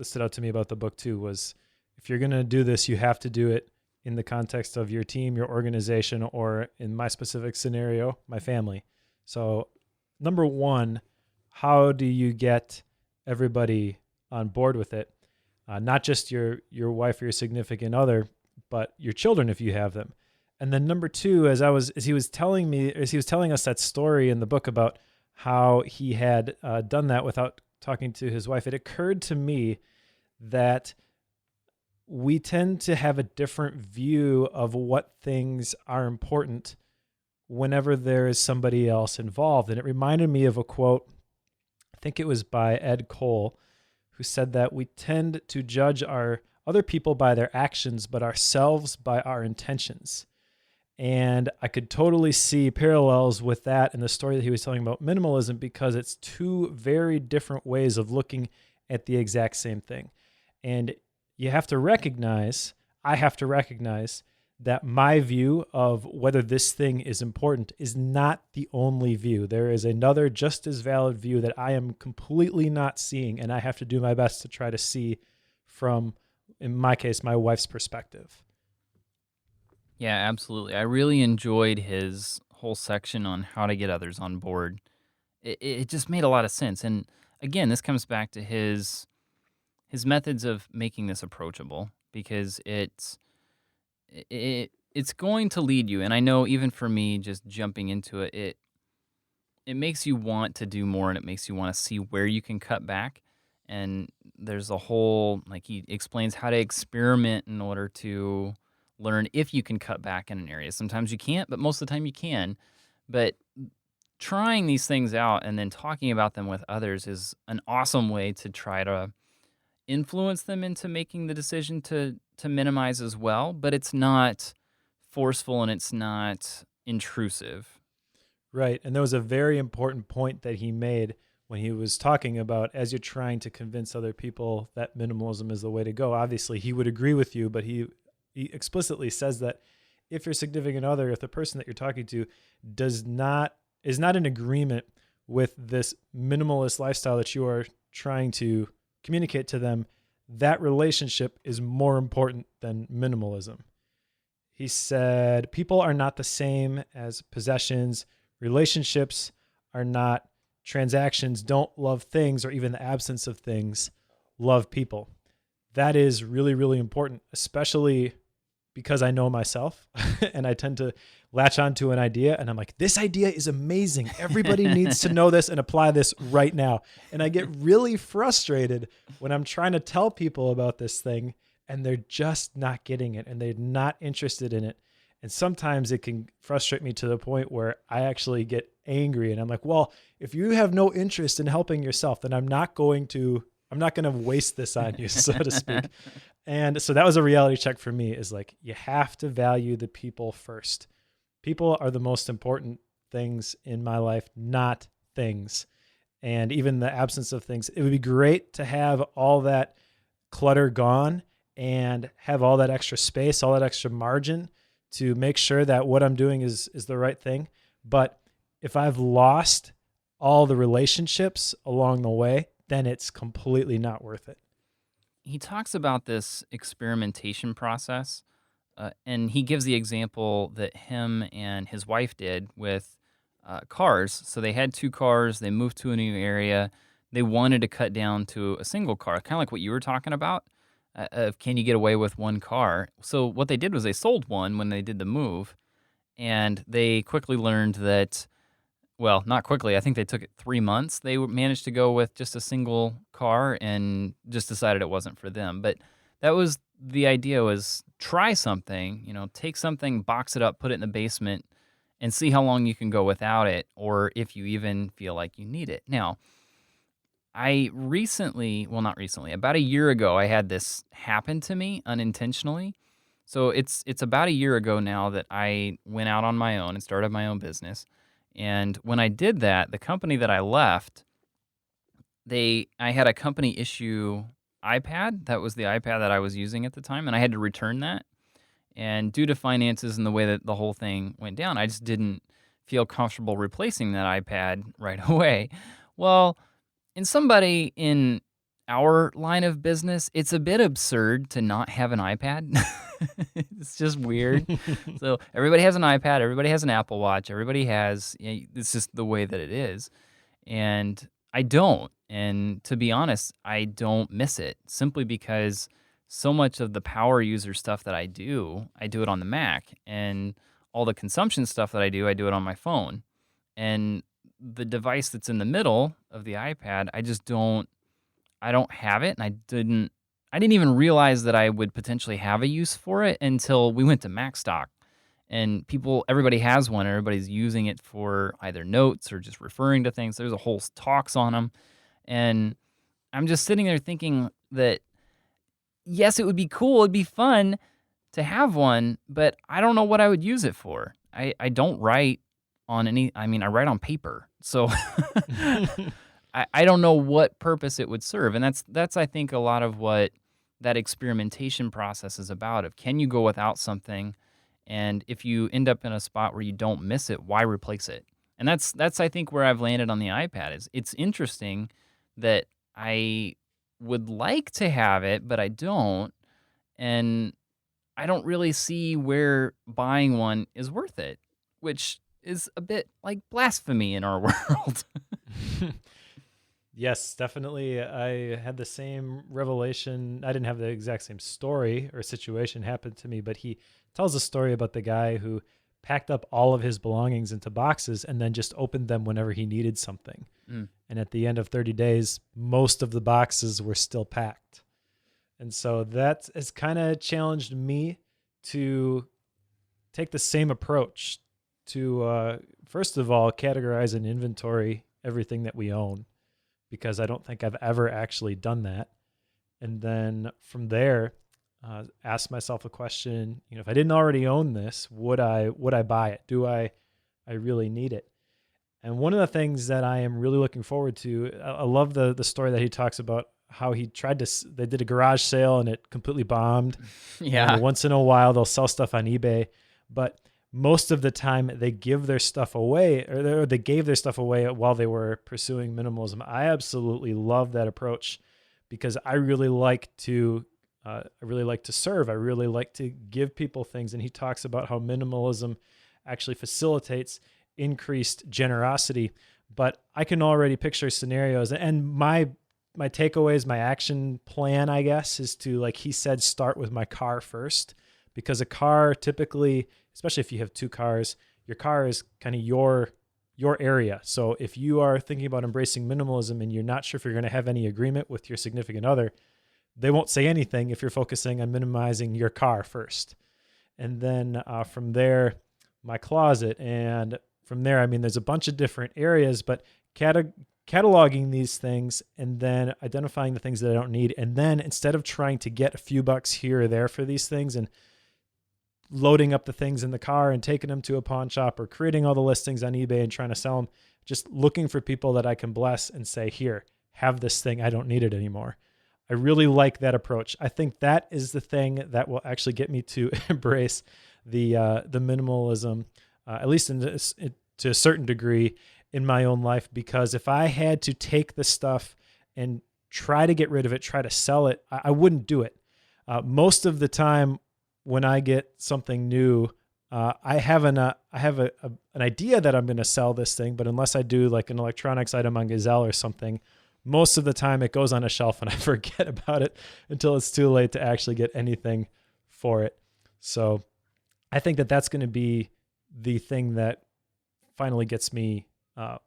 stood out to me about the book too, was if you're going to do this, you have to do it in the context of your team, your organization, or in my specific scenario, my family. So number one, how do you get everybody on board with it? Not just your wife or your significant other, but your children if you have them. And then number two, as he was telling us that story in the book about how he had done that without talking to his wife, it occurred to me that we tend to have a different view of what things are important whenever there is somebody else involved. And it reminded me of a quote, I think it was by Ed Cole, who said that we tend to judge our other people by their actions, but ourselves by our intentions. And I could totally see parallels with that in the story that he was telling about minimalism, because it's two very different ways of looking at the exact same thing. And I have to recognize that my view of whether this thing is important is not the only view. There is another just as valid view that I am completely not seeing, and I have to do my best to try to see from, in my case, my wife's perspective. Yeah, absolutely. I really enjoyed his whole section on how to get others on board. It just made a lot of sense. And again, this comes back to his methods of making this approachable, because it's going to lead you. And I know even for me, just jumping into it makes you want to do more, and it makes you want to see where you can cut back. And there's a whole, like, he explains how to experiment in order to learn if you can cut back in an area. Sometimes you can't, but most of the time you can. But trying these things out and then talking about them with others is an awesome way to try to influence them into making the decision to minimize as well. But it's not forceful and it's not intrusive. Right. And there was a very important point that he made when he was talking about, as you're trying to convince other people that minimalism is the way to go. Obviously, he would agree with you, but he explicitly says that if your significant other, if the person that you're talking to is not in agreement with this minimalist lifestyle that you are trying to communicate to them, that relationship is more important than minimalism. He said, people are not the same as possessions. Relationships are not transactions. Don't love things, or even the absence of things. Love people. That is really, really important, especially because I know myself and I tend to latch onto an idea and I'm like, this idea is amazing. Everybody needs to know this and apply this right now. And I get really frustrated when I'm trying to tell people about this thing and they're just not getting it and they're not interested in it. And sometimes it can frustrate me to the point where I actually get angry and I'm like, well, if you have no interest in helping yourself, then I'm not going to waste this on you, so to speak. And so that was a reality check for me, is like, you have to value the people first. People are the most important things in my life, not things. And even the absence of things, it would be great to have all that clutter gone and have all that extra space, all that extra margin to make sure that what I'm doing is the right thing. But if I've lost all the relationships along the way, then it's completely not worth it. He talks about this experimentation process, and he gives the example that him and his wife did with cars. So they had 2 cars, they moved to a new area, they wanted to cut down to a single car, kind of like what you were talking about. Of can you get away with 1 car? So what they did was they sold one when they did the move, and they quickly learned that, well, not quickly, I think they took it 3 months. They managed to go with just a single car and just decided it wasn't for them. But that was the idea, was try something, take something, box it up, put it in the basement, and see how long you can go without it, or if you even feel like you need it. Now, not recently, about a year ago, I had this happen to me unintentionally. So it's about a year ago now that I went out on my own and started my own business. And when I did that, the company that I left, I had a company issue iPad. That was the iPad that I was using at the time, and I had to return that. And due to finances and the way that the whole thing went down, I just didn't feel comfortable replacing that iPad right away. Well, in somebody in our line of business, it's a bit absurd to not have an iPad. It's just weird. So everybody has an iPad, everybody has an Apple Watch, everybody has, it's just the way that it is. And I don't. And to be honest, I don't miss it, simply because so much of the power user stuff that I do it on the Mac. And all the consumption stuff that I do it on my phone. And the device that's in the middle of the iPad, I don't have it, and I didn't even realize that I would potentially have a use for it until we went to MacStock. And everybody has one, everybody's using it for either notes or just referring to things. There's a whole talks on them. And I'm just sitting there thinking that, yes, it would be cool, it'd be fun to have one, but I don't know what I would use it for. I don't write on I write on paper. So I don't know what purpose it would serve. And that's I think a lot of what that experimentation process is about. Of, can you go without something? And if you end up in a spot where you don't miss it, why replace it? And that's I think where I've landed on the iPad. Is it's interesting that I would like to have it, but I don't. And I don't really see where buying one is worth it, which is a bit like blasphemy in our world. Yes, definitely. I had the same revelation. I didn't have the exact same story or situation happen to me, but he tells a story about the guy who packed up all of his belongings into boxes and then just opened them whenever he needed something. Mm. And at the end of 30 days, most of the boxes were still packed. And so that has kind of challenged me to take the same approach to, first of all, categorize and inventory everything that we own, because I don't think I've ever actually done that. And then from there, ask myself a question, if I didn't already own this, would I buy it? Do I really need it? And one of the things that I am really looking forward to, I love the story that he talks about how he they did a garage sale and it completely bombed. Yeah. And once in a while they'll sell stuff on eBay, but most of the time they give their stuff away, or they gave their stuff away while they were pursuing minimalism. I absolutely love that approach, because I really like to serve. I really like to give people things. And he talks about how minimalism actually facilitates increased generosity. But I can already picture scenarios, and my takeaways, my action plan, I guess, is to, like he said, start with my car first, because a car typically, especially if you have two cars, your car is kind of your area. So if you are thinking about embracing minimalism and you're not sure if you're going to have any agreement with your significant other, they won't say anything if you're focusing on minimizing your car first. And then from there, my closet. And from there, I mean, there's a bunch of different areas, but cataloging these things and then identifying the things that I don't need. And then instead of trying to get a few bucks here or there for these things and loading up the things in the car and taking them to a pawn shop or creating all the listings on eBay and trying to sell them, just looking for people that I can bless and say, here, have this thing. I don't need it anymore. I really like that approach. I think that is the thing that will actually get me to embrace the minimalism, at least to a certain degree in my own life. Because if I had to take the stuff and try to get rid of it, try to sell it, I wouldn't do it. Most of the time, when I get something new, I have an idea that I'm going to sell this thing, but unless I do like an electronics item on Gazelle or something, most of the time it goes on a shelf and I forget about it until it's too late to actually get anything for it. So I think that that's going to be the thing that finally gets me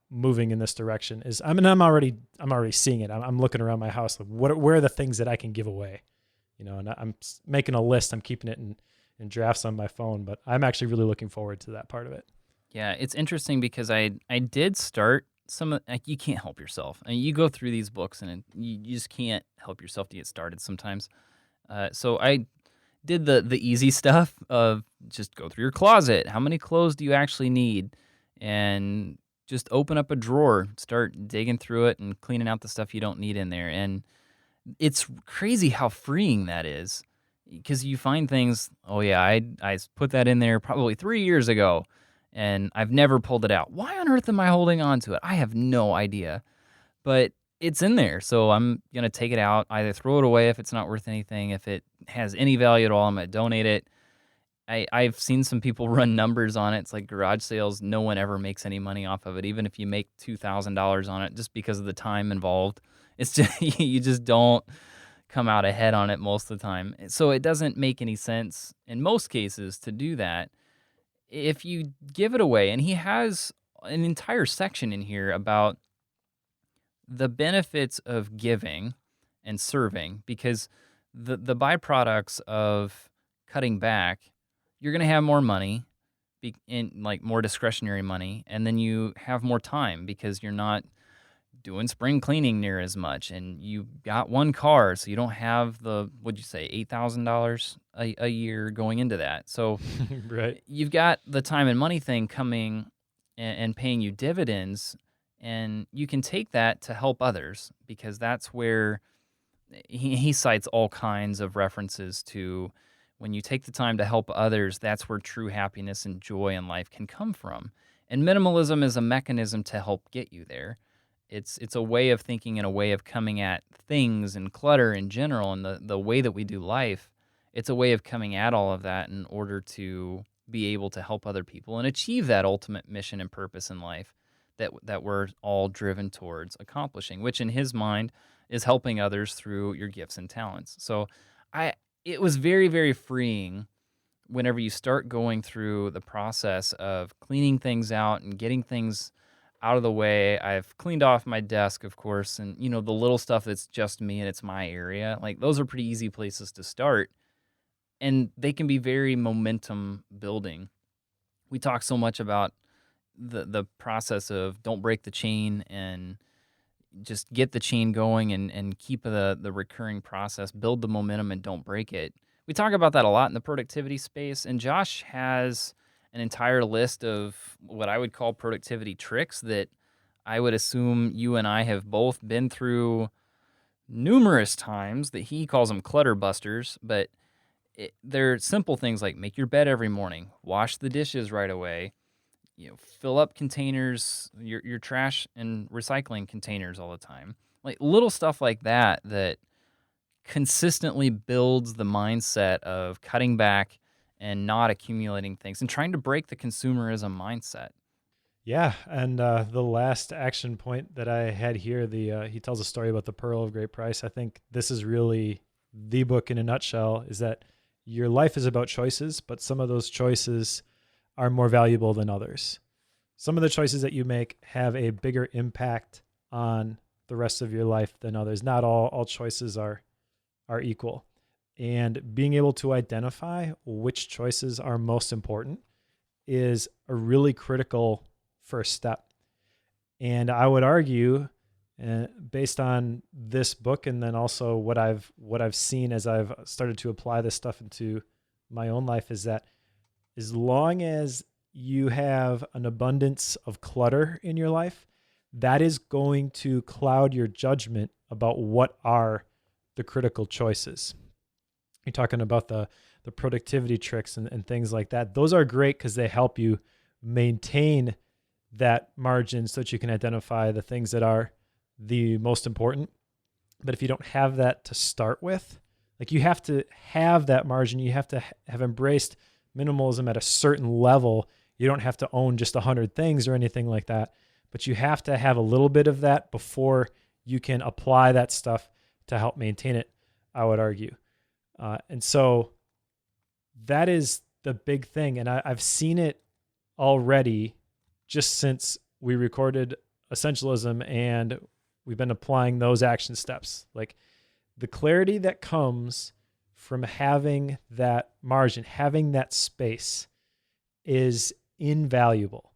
moving in this direction. I'm already seeing it. I'm looking around my house like where are the things that I can give away. And I'm making a list. I'm keeping it in drafts on my phone, but I'm actually really looking forward to that part of it. Yeah, it's interesting because I did start you can't help yourself. I mean, you go through these books and you just can't help yourself to get started sometimes. So I did the easy stuff of just go through your closet. How many clothes do you actually need? And just open up a drawer, start digging through it and cleaning out the stuff you don't need in there. And it's crazy how freeing that is, because you find things, oh yeah, I put that in there probably 3 years ago, and I've never pulled it out. Why on earth am I holding on to it? I have no idea, but it's in there, so I'm going to take it out, either throw it away if it's not worth anything. If it has any value at all, I'm going to donate it. I've seen some people run numbers on it. It's like garage sales. No one ever makes any money off of it, even if you make $2,000 on it, just because of the time involved. It's just, you just don't come out ahead on it most of the time. So it doesn't make any sense in most cases to do that. If you give it away, and he has an entire section in here about the benefits of giving and serving, because the byproducts of cutting back, you're going to have more money, like more discretionary money, and then you have more time because you're not doing spring cleaning near as much, and you got one car, so you don't have what'd you say, $8,000 a year going into that. So Right. You've got the time and money thing coming and paying you dividends, and you can take that to help others, because that's where he cites all kinds of references to when you take the time to help others, that's where true happiness and joy in life can come from. And minimalism is a mechanism to help get you there. It's a way of thinking and a way of coming at things and clutter in general, and the way that we do life. It's a way of coming at all of that in order to be able to help other people and achieve that ultimate mission and purpose in life that we're all driven towards accomplishing, which in his mind is helping others through your gifts and talents. So it was very, very freeing whenever you start going through the process of cleaning things out and getting things out of the way. I've cleaned off my desk, of course, and the little stuff that's just me and it's my area. Like, those are pretty easy places to start, and they can be very momentum building. We talk so much about the process of don't break the chain, and just get the chain going and keep the recurring process, build the momentum and don't break it. We talk about that a lot in the productivity space, and Josh has an entire list of what I would call productivity tricks that I would assume you and I have both been through numerous times, that he calls them clutter busters, but they're simple things like make your bed every morning, wash the dishes right away, fill up containers, your trash and recycling containers all the time. Like little stuff like that consistently builds the mindset of cutting back and not accumulating things and trying to break the consumerism mindset. Yeah, and the last action point that I had here, he tells a story about the pearl of great price. I think this is really the book in a nutshell, is that your life is about choices, but some of those choices are more valuable than others. Some of the choices that you make have a bigger impact on the rest of your life than others. Not all choices are equal. And being able to identify which choices are most important is a really critical first step. And I would argue, based on this book and then also what I've seen as I've started to apply this stuff into my own life, is that as long as you have an abundance of clutter in your life, that is going to cloud your judgment about what are the critical choices. You're talking about the productivity tricks and things like that. Those are great because they help you maintain that margin so that you can identify the things that are the most important. But if you don't have that to start with, like, you have to have that margin. You have to have embraced minimalism at a certain level. You don't have to own just 100 things or anything like that, but you have to have a little bit of that before you can apply that stuff to help maintain it, I would argue. And so that is the big thing. And I've seen it already just since we recorded Essentialism and we've been applying those action steps. Like, the clarity that comes from having that margin, having that space, is invaluable.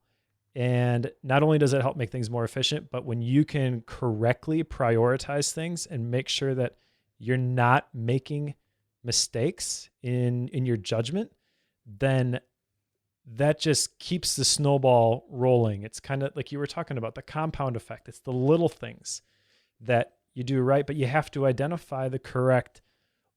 And not only does it help make things more efficient, but when you can correctly prioritize things and make sure that you're not making mistakes in your judgment, then that just keeps the snowball rolling. It's kind of like you were talking about, the compound effect. It's the little things that you do right, but you have to identify the correct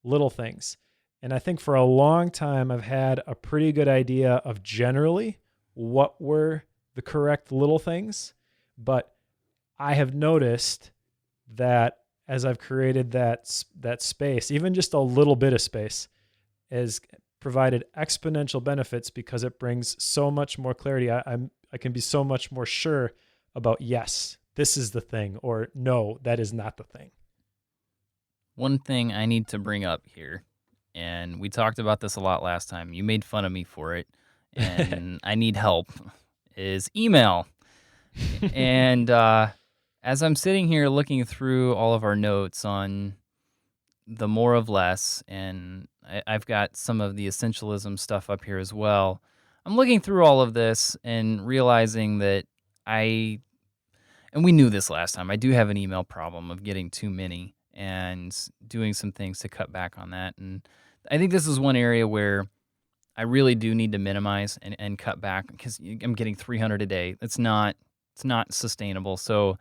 little things. And I think for a long time, I've had a pretty good idea of generally what were the correct little things. But I have noticed that as I've created that space, even just a little bit of space, has provided exponential benefits because it brings so much more clarity. I can be so much more sure about, yes, this is the thing, or no, that is not the thing. One thing I need to bring up here, and we talked about this a lot last time. You made fun of me for it, and I need help, is email. And as I'm sitting here looking through all of our notes on the more of less, and I've got some of the essentialism stuff up here as well, I'm looking through all of this and realizing that and we knew this last time, I do have an email problem of getting too many and doing some things to cut back on that. And I think this is one area where I really do need to minimize and cut back, because I'm getting 300 a day. It's not sustainable. So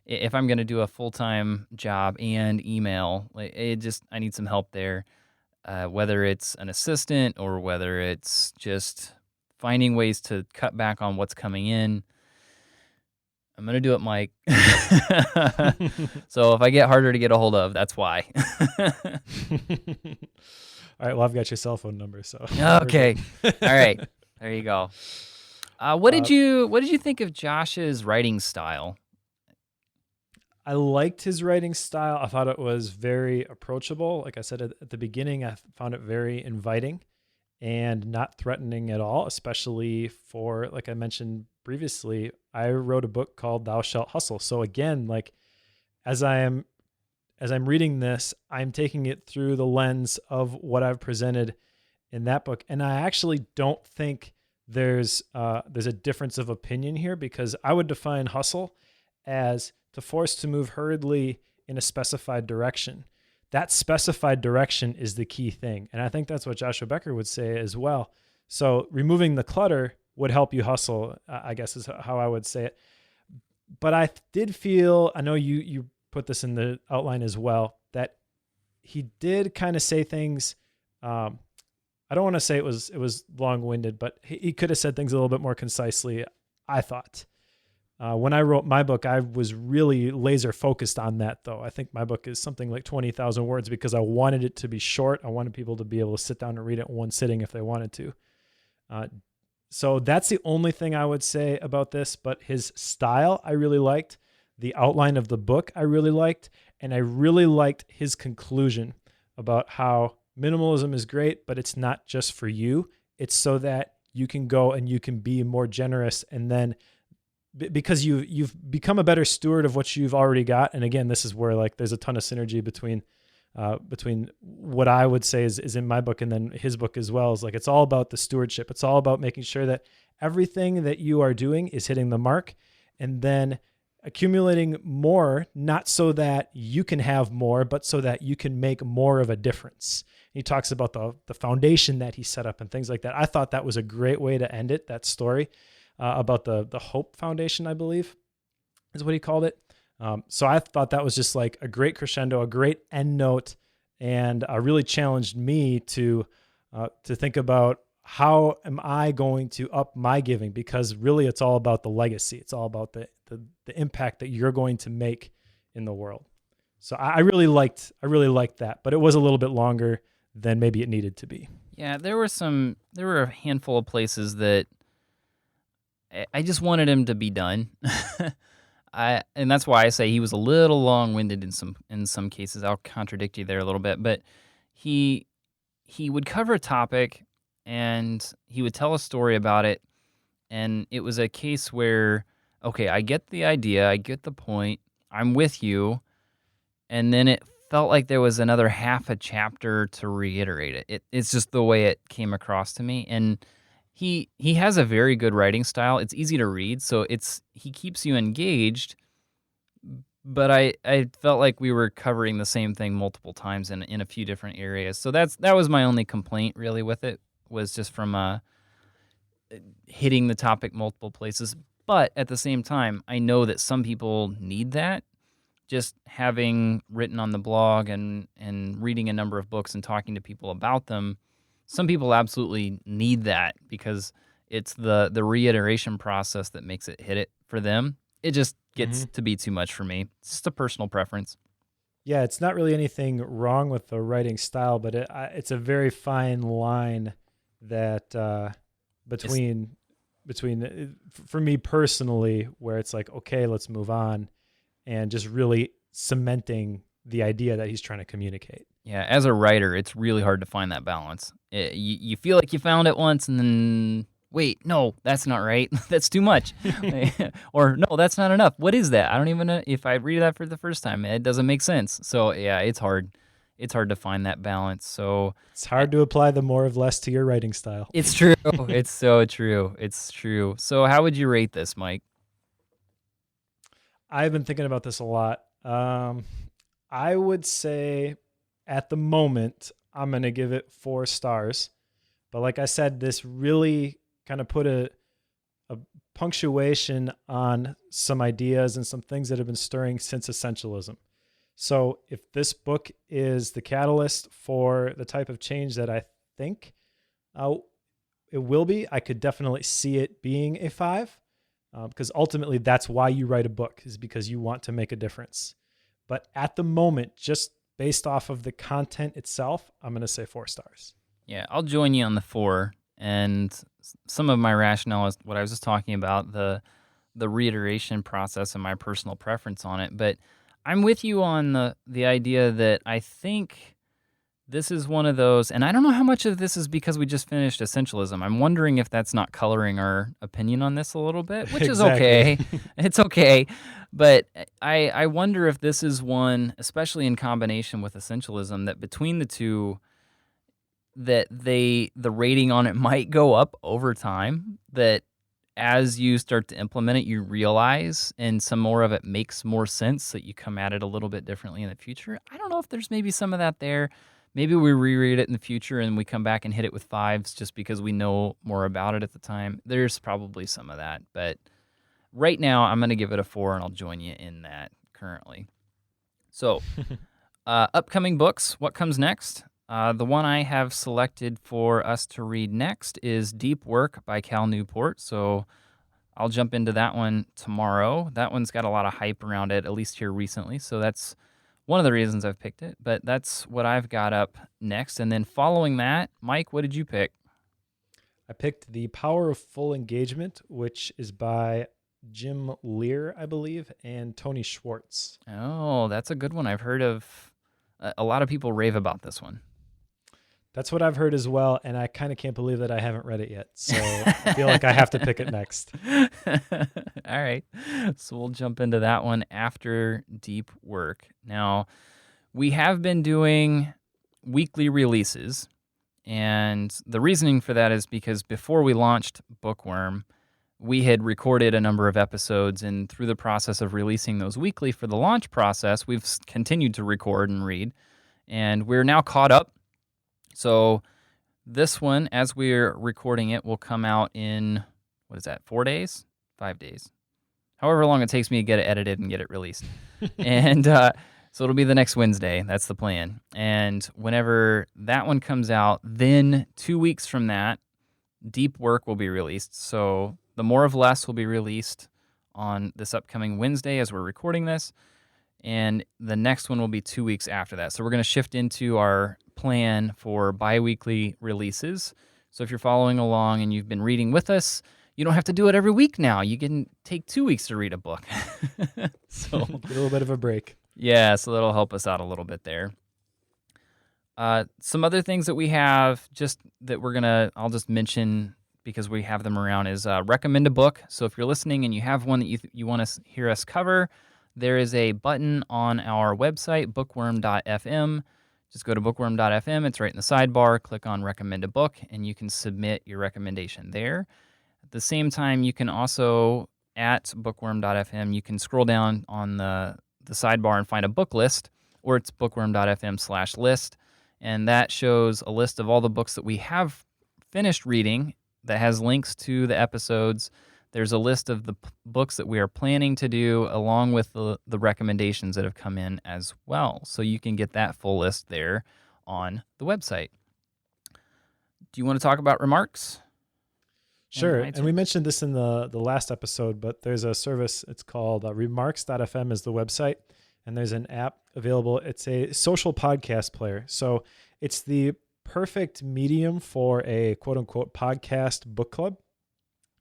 if I'm going to do a full-time job and email, I need some help there, whether it's an assistant or whether it's just finding ways to cut back on what's coming in. I'm going to do it, Mike. So if I get harder to get a hold of, that's why. All right. Well, I've got your cell phone number, so. Okay. All right. There you go. What did you think of Josh's writing style? I liked his writing style. I thought it was very approachable. Like I said at the beginning, I found it very inviting and not threatening at all, especially for, like I mentioned previously, I wrote a book called Thou Shalt Hustle. So again, like, as I'm reading this, I'm taking it through the lens of what I've presented in that book. And I actually don't think there's a difference of opinion here, because I would define hustle as to force to move hurriedly in a specified direction. That specified direction is the key thing. And I think that's what Joshua Becker would say as well. So removing the clutter would help you hustle, I guess is how I would say it. But I did feel, I know you put this in the outline as well, that he did kind of say things. I don't want to say it was long-winded, but he could have said things a little bit more concisely, I thought. When I wrote my book, I was really laser focused on that, though. I think my book is something like 20,000 words because I wanted it to be short. I wanted people to be able to sit down and read it in one sitting if they wanted to. So that's the only thing I would say about this. But his style, I really liked. The outline of the book, I really liked. And I really liked his conclusion about how minimalism is great, but it's not just for you. It's so that you can go and you can be more generous, and then because you've become a better steward of what you've already got. And again, this is where like there's a ton of synergy between what I would say is in my book and then his book as well. Is like it's all about the stewardship. It's all about making sure that everything that you are doing is hitting the mark, and then accumulating more, not so that you can have more, but so that you can make more of a difference. He talks about the foundation that he set up and things like that. I thought that was a great way to end it, that story about the Hope Foundation, I believe is what he called it. So I thought that was just like a great crescendo, a great end note, and really challenged me to think about how am I going to up my giving, because really it's all about the legacy. It's all about the impact that you're going to make in the world. So I really liked that, but it was a little bit longer than maybe it needed to be. Yeah, there were a handful of places that I just wanted him to be done. And that's why I say he was a little long-winded in some cases. I'll contradict you there a little bit, but he would cover a topic and he would tell a story about it, and it was a case where, okay, I get the idea, I get the point, I'm with you, and then it felt like there was another half a chapter to reiterate it. It's just the way it came across to me, and he has a very good writing style. It's easy to read, so he keeps you engaged. But I felt like we were covering the same thing multiple times in a few different areas. So that was my only complaint really with it, was just from hitting the topic multiple places. But at the same time, I know that some people need that. Just having written on the blog and reading a number of books and talking to people about them, some people absolutely need that because it's the reiteration process that makes it hit it for them. It just gets to be too much for me. It's just a personal preference. Yeah, it's not really anything wrong with the writing style, but it's a very fine line that between for me personally, where it's like, okay, let's move on, and just really cementing the idea that he's trying to communicate. Yeah, as a writer, it's really hard to find that balance. You feel like you found it once, and then, wait, no, that's not right. That's too much. Or, no, that's not enough. What is that? I don't even know. If I read that for the first time, it doesn't make sense. So, yeah, it's hard. It's hard to find that balance. So it's hard to apply the more of less to your writing style. It's true. It's so true. It's true. So how would you rate this, Mike? I've been thinking about this a lot. I would say at the moment, I'm going to give it 4 stars. But like I said, this really kind of put a punctuation on some ideas and some things that have been stirring since essentialism. So if this book is the catalyst for the type of change that I think it will be, I could definitely see it being a 5. Because ultimately that's why you write a book, is because you want to make a difference. But at the moment, just based off of the content itself, I'm going to say 4 stars. Yeah, I'll join you on the 4. And some of my rationale is what I was just talking about, the reiteration process and my personal preference on it. But I'm with you on the idea that I think this is one of those, and I don't know how much of this is because we just finished Essentialism. I'm wondering if that's not coloring our opinion on this a little bit, which is okay. It's okay. But I wonder if this is one, especially in combination with Essentialism, that between the two, that the rating on it might go up over time, that as you start to implement it, you realize, and some more of it makes more sense, that you come at it a little bit differently in the future. I don't know if there's maybe some of that there. Maybe we reread it in the future and we come back and hit it with 5s just because we know more about it at the time. There's probably some of that. But right now, I'm going to give it a 4, and I'll join you in that currently. So, upcoming books, what comes next? The one I have selected for us to read next is Deep Work by Cal Newport. So I'll jump into that one tomorrow. That one's got a lot of hype around it, at least here recently. So that's one of the reasons I've picked it. But that's what I've got up next. And then following that, Mike, what did you pick? I picked The Power of Full Engagement, which is by Jim Lear, I believe, and Tony Schwartz. Oh, that's a good one. I've heard of a lot of people rave about this one. That's what I've heard as well, and I kind of can't believe that I haven't read it yet. So I feel like I have to pick it next. All right. So we'll jump into that one after Deep Work. Now, we have been doing weekly releases, and the reasoning for that is because before we launched Bookworm, we had recorded a number of episodes, and through the process of releasing those weekly for the launch process, we've continued to record and read, and we're now caught up. So this one, as we're recording it, will come out in, 4 days? 5 days. However long it takes me to get it edited and get it released. And so it'll be the next Wednesday. That's the plan. And whenever that one comes out, then 2 weeks from that, Deep Work will be released. So The More of Less will be released on this upcoming Wednesday as we're recording this. And the next one will be 2 weeks after that. So we're going to shift into our plan for bi-weekly releases. So if you're following along and you've been reading with us, you don't have to do it every week now. You can take 2 weeks to read a book. So Get a little bit of a break. Yeah, so that'll help us out a little bit there. Some other things that we have just that I'll just mention because we have them around is recommend a book. So if you're listening and you have one that you want to hear us cover, there is a button on our website, bookworm.fm. Just go to bookworm.fm. It's right in the sidebar. Click on recommend a book, and you can submit your recommendation there. At the same time, you can also, at bookworm.fm, you can scroll down on the sidebar and find a book list, or it's bookworm.fm/list, and that shows a list of all the books that we have finished reading that has links to the episodes. There's a list of the books that we are planning to do along with the recommendations that have come in as well. So you can get that full list there on the website. Do you want to talk about remarks? Sure. And we mentioned this in the last episode, but there's a service. It's called remarks.fm is the website. And there's an app available. It's a social podcast player. So it's the perfect medium for a quote unquote podcast book club.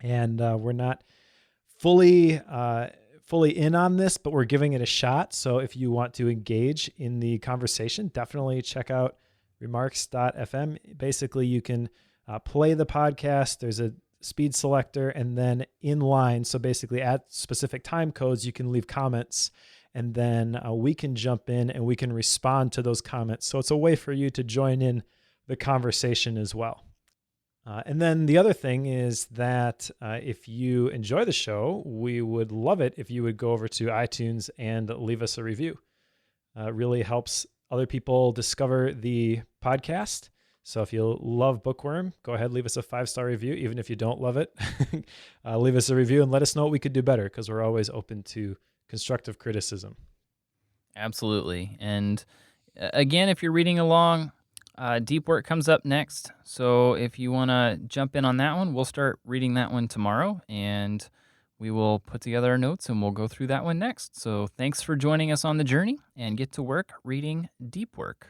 And we're not fully in on this, but we're giving it a shot. So if you want to engage in the conversation, definitely check out remarks.fm. Basically, you can play the podcast. There's a speed selector, and then in line. So basically at specific time codes, you can leave comments, and then we can jump in and we can respond to those comments. So it's a way for you to join in the conversation as well. And then the other thing is that if you enjoy the show, we would love it if you would go over to iTunes and leave us a review. It really helps other people discover the podcast. So if you love Bookworm, go ahead, leave us a 5-star review. Even if you don't love it, leave us a review and let us know what we could do better, because we're always open to constructive criticism. Absolutely. And again, if you're reading along, Deep Work comes up next. So if you want to jump in on that one, we'll start reading that one tomorrow, and we will put together our notes and we'll go through that one next. So thanks for joining us on the journey, and get to work reading Deep Work.